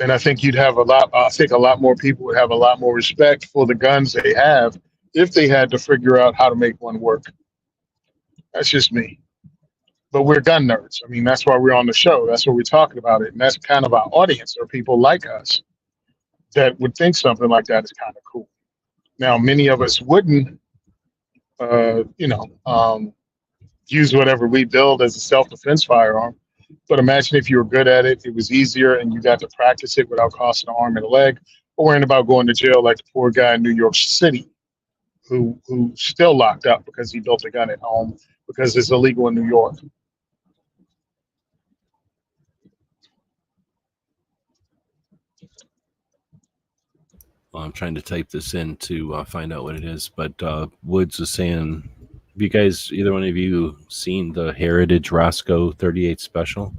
[SPEAKER 4] And I think a lot more people would have a lot more respect for the guns they have if they had to figure out how to make one work. That's just me. But we're gun nerds. I mean, that's why we're on the show. That's what we're talking about it. And that's kind of our audience, or people like us that would think something like that is kind of cool. Now, many of us wouldn't, use whatever we build as a self-defense firearm. But imagine if you were good at it, it was easier, and you got to practice it without costing an arm and a leg, or worrying about going to jail like the poor guy in New York City who's still locked up because he built a gun at home because it's illegal in New York.
[SPEAKER 3] Well, I'm trying to type this in to find out what it is. But Woods was saying, have you guys, either one of you, seen the Heritage Roscoe 38 special?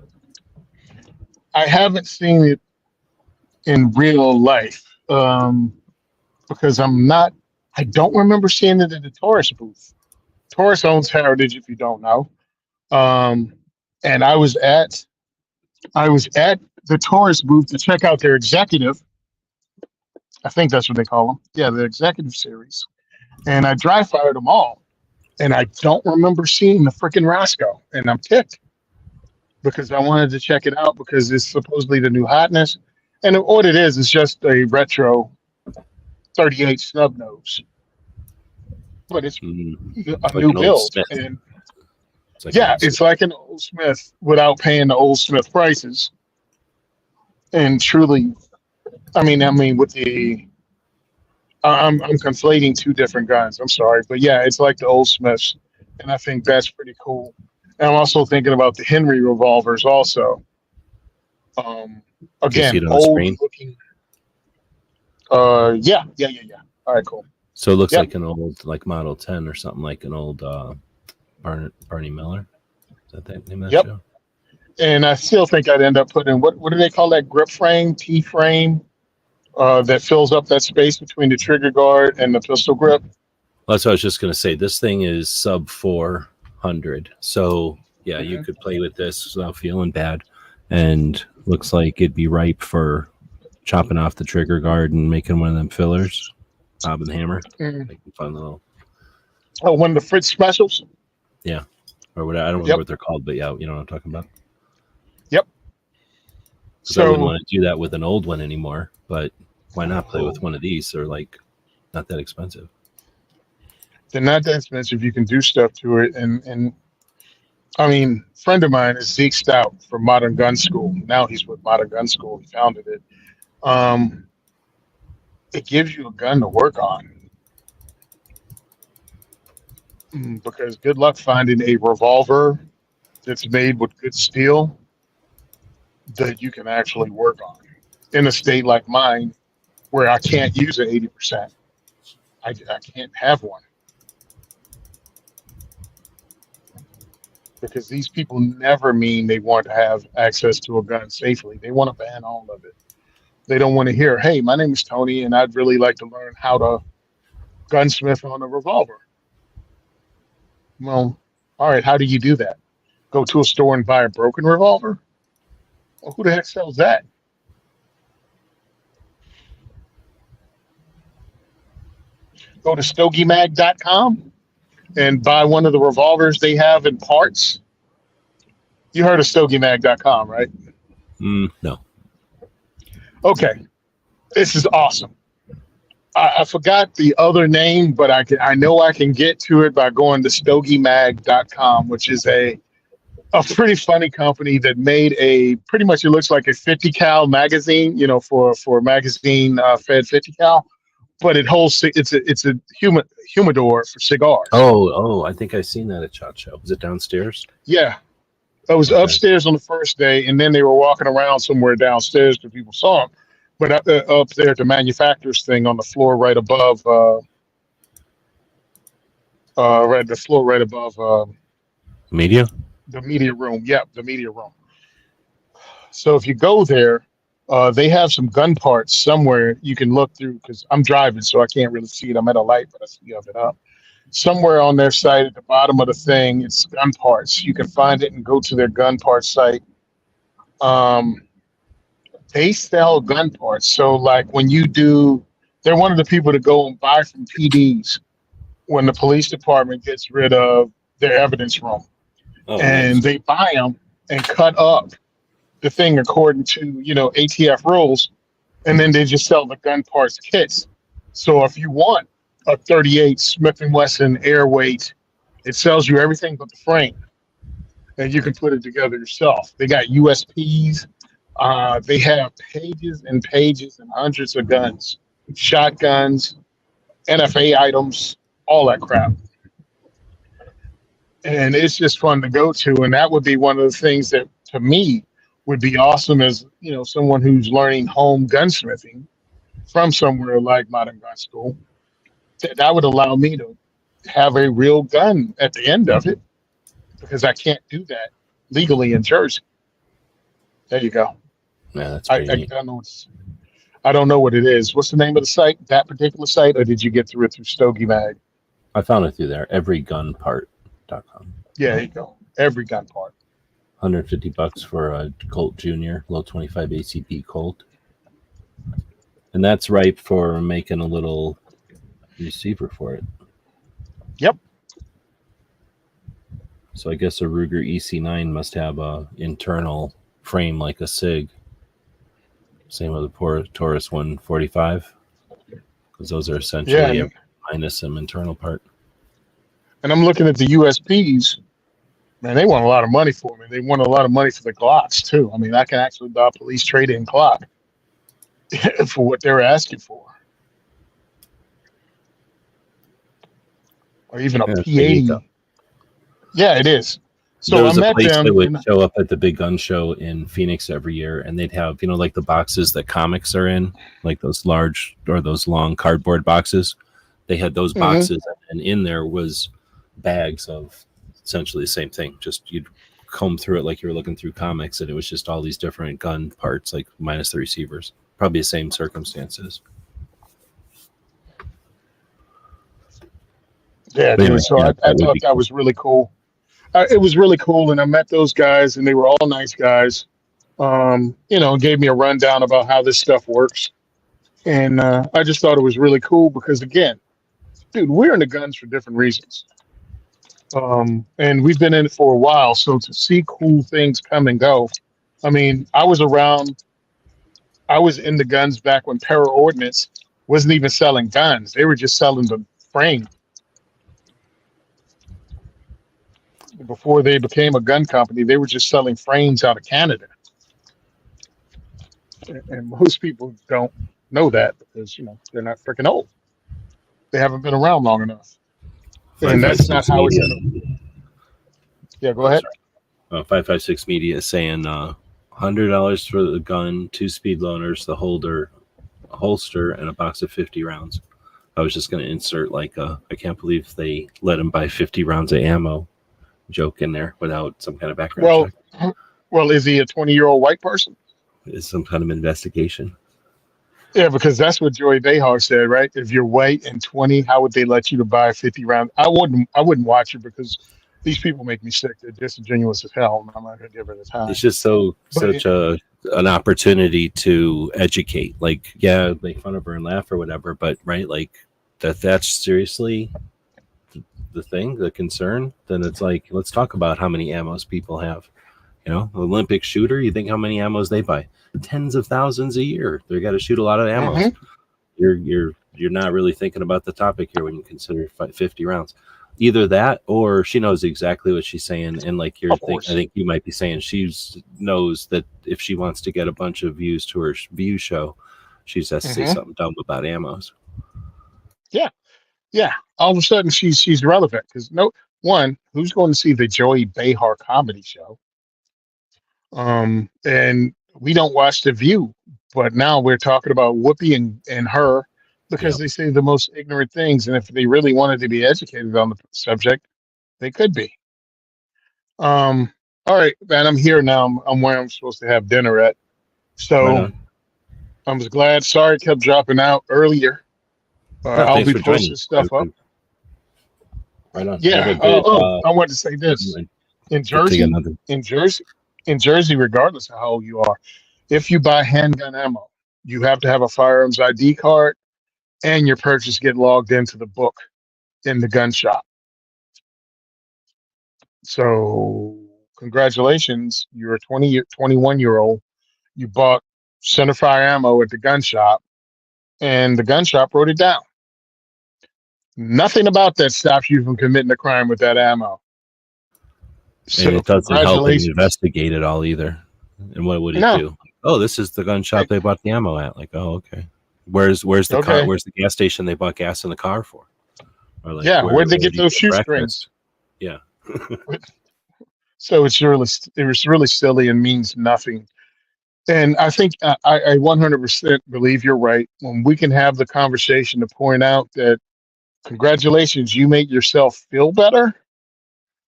[SPEAKER 4] I haven't seen it in real life because I don't remember seeing it in the Taurus booth. Taurus owns Heritage, if you don't know. And I was at the Taurus booth to check out their executive. I think that's what they call them. Yeah, the executive series. And I dry fired them all. And I don't remember seeing the freaking Roscoe. And I'm ticked because I wanted to check it out because it's supposedly the new hotness. And what it is just a retro 38 snub nose. But it's a
[SPEAKER 3] like
[SPEAKER 4] new build. And it's like an Old Smith without paying the Old Smith prices. And truly, I mean, with the, I'm conflating two different guns. I'm sorry, but yeah, it's like the Old Smiths, and I think that's pretty cool. And I'm also thinking about the Henry revolvers, also. Again, old looking. Yeah. All right, cool.
[SPEAKER 3] So it looks like an old, like Model 10 or something, like an old Barney Miller. Is that the name of that show?
[SPEAKER 4] And I still think I'd end up putting what do they call that grip frame, T frame, that fills up that space between the trigger guard and the pistol grip.
[SPEAKER 3] Well, that's what I was just going to say. This thing is sub 400. So, yeah, you could play with this without feeling bad. And looks like it'd be ripe for chopping off the trigger guard and making one of them fillers. Bob and Hammer. Making fun little.
[SPEAKER 4] Oh, one of the Fritz specials?
[SPEAKER 3] Yeah. Or whatever. I don't remember what they're called, but yeah, you know what I'm talking about.
[SPEAKER 4] Yep.
[SPEAKER 3] So I wouldn't want to do that with an old one anymore, but why not play with one of these? They're like not that expensive.
[SPEAKER 4] They're not that expensive. You can do stuff to it. And I mean, a friend of mine is Zeke Stout from Modern Gun School. Now he's with Modern Gun School. He founded it. It gives you a gun to work on. Because good luck finding a revolver that's made with good steel that you can actually work on in a state like mine where I can't use an 80%. I can't have one because these people never mean they want to have access to a gun safely. They want to ban all of it. They don't want to hear, hey, my name is Tony and I'd really like to learn how to gunsmith on a revolver. Well, all right, how do you do that? Go to a store and buy a broken revolver? Well, who the heck sells that? Go to StogieMag.com and buy one of the revolvers they have in parts. You heard of StogieMag.com, right?
[SPEAKER 3] No.
[SPEAKER 4] Okay. This is awesome. I forgot the other name, but I know I can get to it by going to StogieMag.com, which is a pretty funny company that made pretty much it looks like a 50 cal magazine, for a magazine fed 50 cal, but it holds it's a humidor for cigars.
[SPEAKER 3] Oh, I think I've seen that at SHOT Show. Was it downstairs?
[SPEAKER 4] Yeah. It was upstairs on the first day, and then they were walking around somewhere downstairs because people saw them. But up there at the manufacturer's thing on the floor right above,
[SPEAKER 3] Media?
[SPEAKER 4] The media room. Yep, the media room. So if you go there, they have some gun parts somewhere you can look through because I'm driving, so I can't really see it. I'm at a light, but I see it up. Somewhere on their site at the bottom of the thing, it's gun parts. You can find it and go to their gun parts site. They sell gun parts. So like when they're one of the people to go and buy from PDs when the police department gets rid of their evidence room. And they buy them and cut up the thing according to, ATF rules. And then they just sell the gun parts kits. So if you want a 38 Smith & Wesson airweight, it sells you everything but the frame. And you can put it together yourself. They got USPs. They have pages and pages and hundreds of guns, shotguns, NFA items, all that crap. And it's just fun to go to. And that would be one of the things that, to me, would be awesome as, someone who's learning home gunsmithing from somewhere like Modern Gun School, that would allow me to have a real gun at the end of it, because I can't do that legally in Jersey. There you go.
[SPEAKER 3] Yeah, that's
[SPEAKER 4] I,
[SPEAKER 3] pretty
[SPEAKER 4] I
[SPEAKER 3] neat.
[SPEAKER 4] don't know. I don't know what it is. What's the name of the site? That particular site, or did you get through it through Stogie Mag?
[SPEAKER 3] I found it through there. Everygunpart.com.
[SPEAKER 4] Yeah, there you go. Every gun part.
[SPEAKER 3] $150 for a Colt Junior, low 25 ACP Colt. And that's ripe for making a little receiver for it.
[SPEAKER 4] Yep.
[SPEAKER 3] So I guess a Ruger EC9 must have a internal frame like a SIG. Same with the Taurus 145, because those are essentially
[SPEAKER 4] Yeah,
[SPEAKER 3] minus some internal part.
[SPEAKER 4] and I'm looking at the USPs. Man, they want a lot of money for me. They want a lot of money for the Glocks too. I mean, I can actually buy a police trade-in Glock for what they're asking for, or even a
[SPEAKER 3] Yeah, pretty neat,
[SPEAKER 4] P80.
[SPEAKER 3] though.
[SPEAKER 4] Yeah, it is. So
[SPEAKER 3] There
[SPEAKER 4] I
[SPEAKER 3] was a
[SPEAKER 4] met
[SPEAKER 3] place
[SPEAKER 4] them.
[SPEAKER 3] that would show up at the big gun show in Phoenix every year, and they'd have, like the boxes that comics are in, like those large or those long cardboard boxes. They had those boxes, and in there was bags of essentially the same thing. Just you'd comb through it like you were looking through comics, and it was just all these different gun parts, like minus the receivers. Probably the same circumstances.
[SPEAKER 4] Yeah,
[SPEAKER 3] But anyway,
[SPEAKER 4] dude. So
[SPEAKER 3] yeah,
[SPEAKER 4] I
[SPEAKER 3] that would
[SPEAKER 4] thought
[SPEAKER 3] be
[SPEAKER 4] that
[SPEAKER 3] cool.
[SPEAKER 4] was really cool. It was really cool, and I met those guys, and they were all nice guys. Gave me a rundown about how this stuff works, and I just thought it was really cool because, again, dude, we're in the guns for different reasons, and we've been in it for a while. So to see cool things come and go, I mean, I was in the guns back when Para Ordnance wasn't even selling guns; they were just selling the frame. Before they became a gun company, they were just selling frames out of Canada. And most people don't know that because, they're not freaking old. They haven't been around long enough. And that's not
[SPEAKER 3] 556
[SPEAKER 4] how it's
[SPEAKER 3] Media.
[SPEAKER 4] going to. Yeah, go ahead.
[SPEAKER 3] 556 Media is saying $100 for the gun, 2 speed loaners, the holder, a holster, and a box of 50 rounds. I was just going to insert I can't believe they let him buy 50 rounds of ammo joke in there without some kind of background check.
[SPEAKER 4] Well, is he a 20-year-old white person?
[SPEAKER 3] Is some kind of investigation.
[SPEAKER 4] Yeah, because that's what Joey Behar said, right? If you're white and 20, how would they let you to buy 50 rounds? I wouldn't watch it because these people make me sick. They're disingenuous as hell, and I'm not going to give it the time.
[SPEAKER 3] It's just such an opportunity to educate. Like, yeah, make fun of her and laugh or whatever, but right, like that's seriously the concern. Then it's like, let's talk about how many ammos people have. Olympic shooter, you think how many ammos they buy? Tens of thousands a year. They got to shoot a lot of ammos. You're not really thinking about the topic here when you consider 50 rounds. Either that, or she knows exactly what she's saying, and like I think you might be saying she knows that if she wants to get a bunch of views to her view show, she just has to say something dumb about ammos.
[SPEAKER 4] Yeah. All of a sudden, she's relevant because who's going to see the Joey Behar comedy show? And we don't watch The View, but now we're talking about Whoopi and her because they say the most ignorant things, and if they really wanted to be educated on the subject, they could be. All right, man, I'm here now. I'm where I'm supposed to have dinner at. So I was glad. Sorry, it kept dropping out earlier. I'll be posting stuff up.
[SPEAKER 3] Right on.
[SPEAKER 4] Yeah. I wanted to say this. In Jersey, regardless of how old you are, if you buy handgun ammo, you have to have a firearms ID card, and your purchase get logged into the book in the gun shop. So, congratulations, you're a 21-year-old. You bought centerfire ammo at the gun shop, and the gun shop wrote it down. Nothing about that stops you from committing a crime with that ammo. So,
[SPEAKER 3] and it doesn't help him investigate it all either. And what would he do? Oh, this is the gun shop they bought the ammo at. Like, oh, okay. Where's the car? Where's the gas station they bought gas in the car for? Or like,
[SPEAKER 4] where'd they get those shoestrings?
[SPEAKER 3] Yeah.
[SPEAKER 4] So it was really silly and means nothing. And I think I 100% believe you're right. When we can have the conversation to point out that congratulations, you make yourself feel better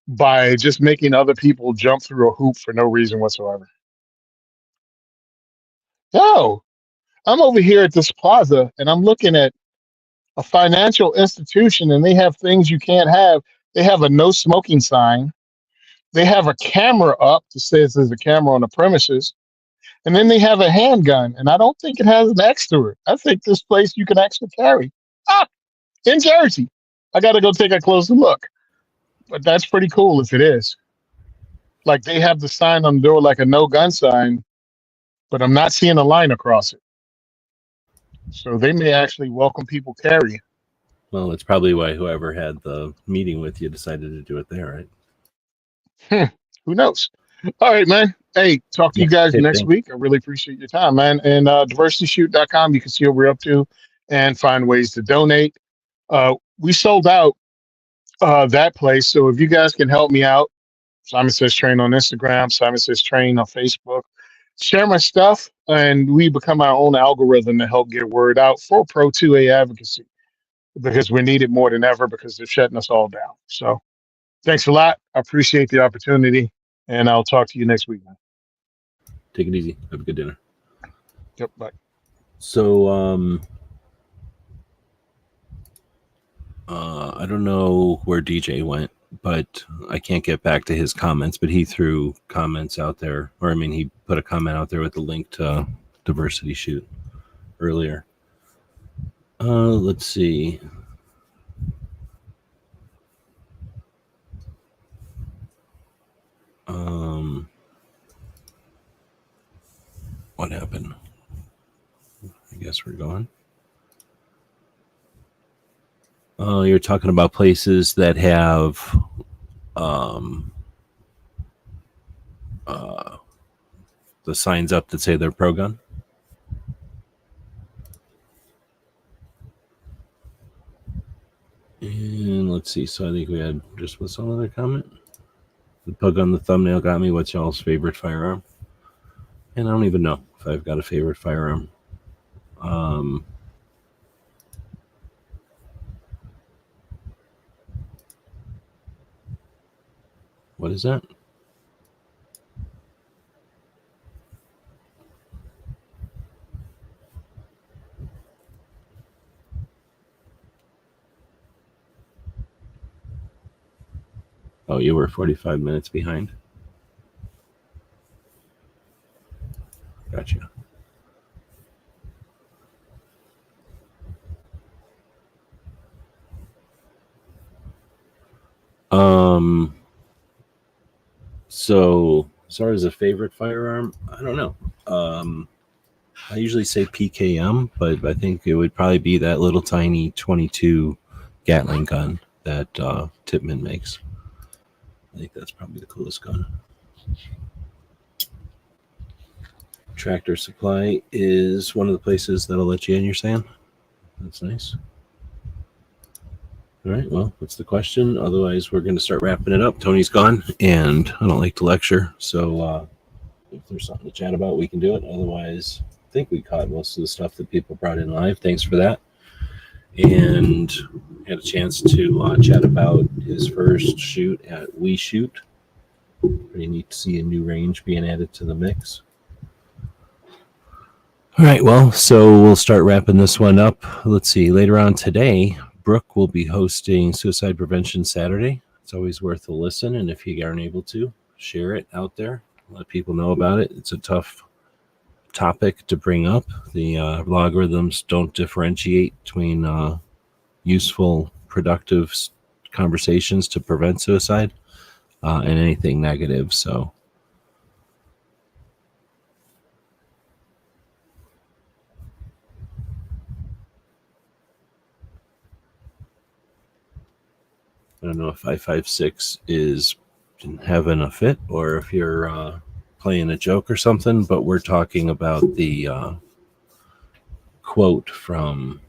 [SPEAKER 4] by just making other people jump through a hoop for no reason whatsoever. No, I'm over here at this plaza and I'm looking at a financial institution and they have things you can't have. They have a no smoking sign. They have a camera up that says there's a camera on the premises. And then they have a handgun. And I don't think it has an X to it. I think this place you can actually carry. Ah, in Jersey. I got to go take a closer look. But that's pretty cool if it is. Like they have the sign on the door like a no gun sign, but I'm not seeing a line across it. So they may actually welcome people carrying.
[SPEAKER 3] Well, it's probably why whoever had the meeting with you decided to do it there,
[SPEAKER 4] Hmm, who knows? All right, man. Hey, talk to you guys
[SPEAKER 3] same
[SPEAKER 4] next
[SPEAKER 3] thing.
[SPEAKER 4] week. I really appreciate your time, man. And diversityshoot.com, you can see what we're up to and find ways to donate. We sold out that place. So if you guys can help me out, Simon Says Train on Instagram, Simon Says Train on Facebook. Share my stuff, and we become our own algorithm to help get word out for Pro 2A advocacy because we need it more than ever because they're shutting us all down. So thanks a lot. I appreciate the opportunity, and I'll talk to you next week, man.
[SPEAKER 3] Take it easy. Have a good dinner.
[SPEAKER 4] Yep, bye.
[SPEAKER 3] So, I don't know where DJ went, but I can't get back to his comments, but he threw comments out there, or I mean, he put a comment out there with the link to Diversity Shoot earlier. Let's see. What happened? I guess we're going. You're talking about places that have the signs up that say they're pro-gun. And let's see. So I think we had just what's another comment? The pug on the thumbnail got me. What's y'all's favorite firearm? And I don't even know if I've got a favorite firearm. What is that? Oh, you were 45 minutes behind. Gotcha. So as far as a favorite firearm, I don't know. I usually say PKM, but I think it would probably be that little tiny 22 Gatling gun that Tipman makes. I think that's probably the coolest gun. Tractor Supply is one of the places that'll let you in, you're saying? That's nice. All right, well, that's the question. Otherwise, we're going to start wrapping it up. Tony's gone, and I don't like to lecture, so if there's something to chat about, we can do it. Otherwise, I think we caught most of the stuff that people brought in live. Thanks for that. And had a chance to chat about his first shoot at We Shoot. Pretty neat to see a new range being added to the mix. All right, well, so we'll start wrapping this one up. Let's see, later on today, Brooke will be hosting Suicide Prevention Saturday. It's always worth a listen, and if you aren't able to, share it out there. Let people know about it. It's a tough topic to bring up. The algorithms don't differentiate between useful, productive conversations to prevent suicide and anything negative. So I don't know if 556 is having a fit or if you're playing a joke or something, but we're talking about the quote from,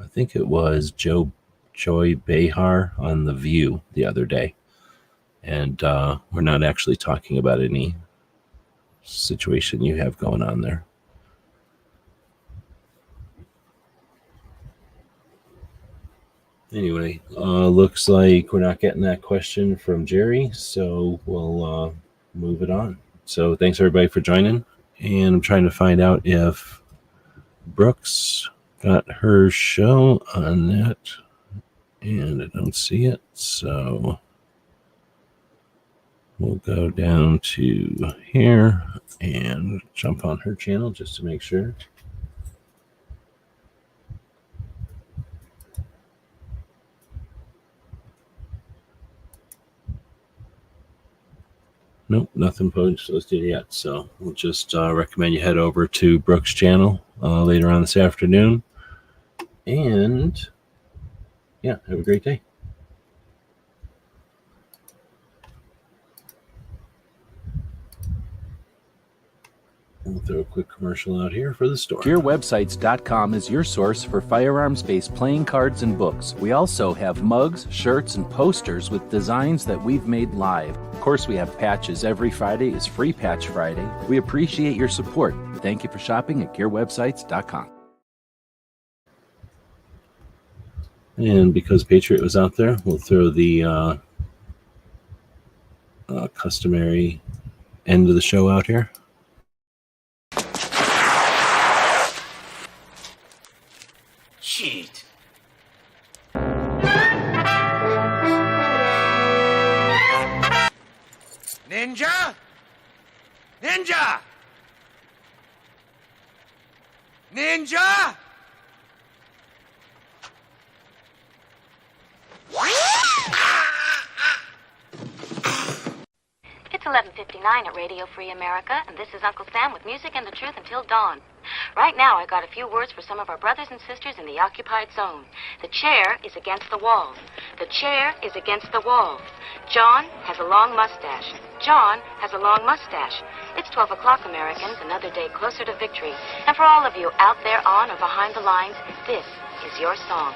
[SPEAKER 3] I think it was Joy Behar on The View the other day. And we're not actually talking about any situation you have going on there. Anyway, looks like we're not getting that question from Jerry, so we'll move it on. So thanks everybody for joining, and I'm trying to find out if Brooks got her show on that, and I don't see it, so we'll go down to here and jump on her channel just to make sure. Nope, nothing posted yet. So we'll just recommend you head over to Brooks' channel later on this afternoon. And yeah, have a great day. We'll throw a quick commercial out here for the store.
[SPEAKER 2] GearWebsites.com is your source for firearms-based playing cards and books. We also have mugs, shirts, and posters with designs that we've made live. Of course, we have patches. Every Friday is Free Patch Friday. We appreciate your support. Thank you for shopping at GearWebsites.com.
[SPEAKER 3] And because Patriot was out there, we'll throw the customary end of the show out here.
[SPEAKER 1] Shit. Ninja? Ninja! Ninja!
[SPEAKER 5] It's 11:59 at Radio Free America, and this is Uncle Sam with music and the truth until dawn. Right now, I got a few words for some of our brothers and sisters in the occupied zone. The chair is against the wall. The chair is against the wall. John has a long mustache. John has a long mustache. It's 12 o'clock, Americans, another day closer to victory. And for all of you out there on or behind the lines, this is your song.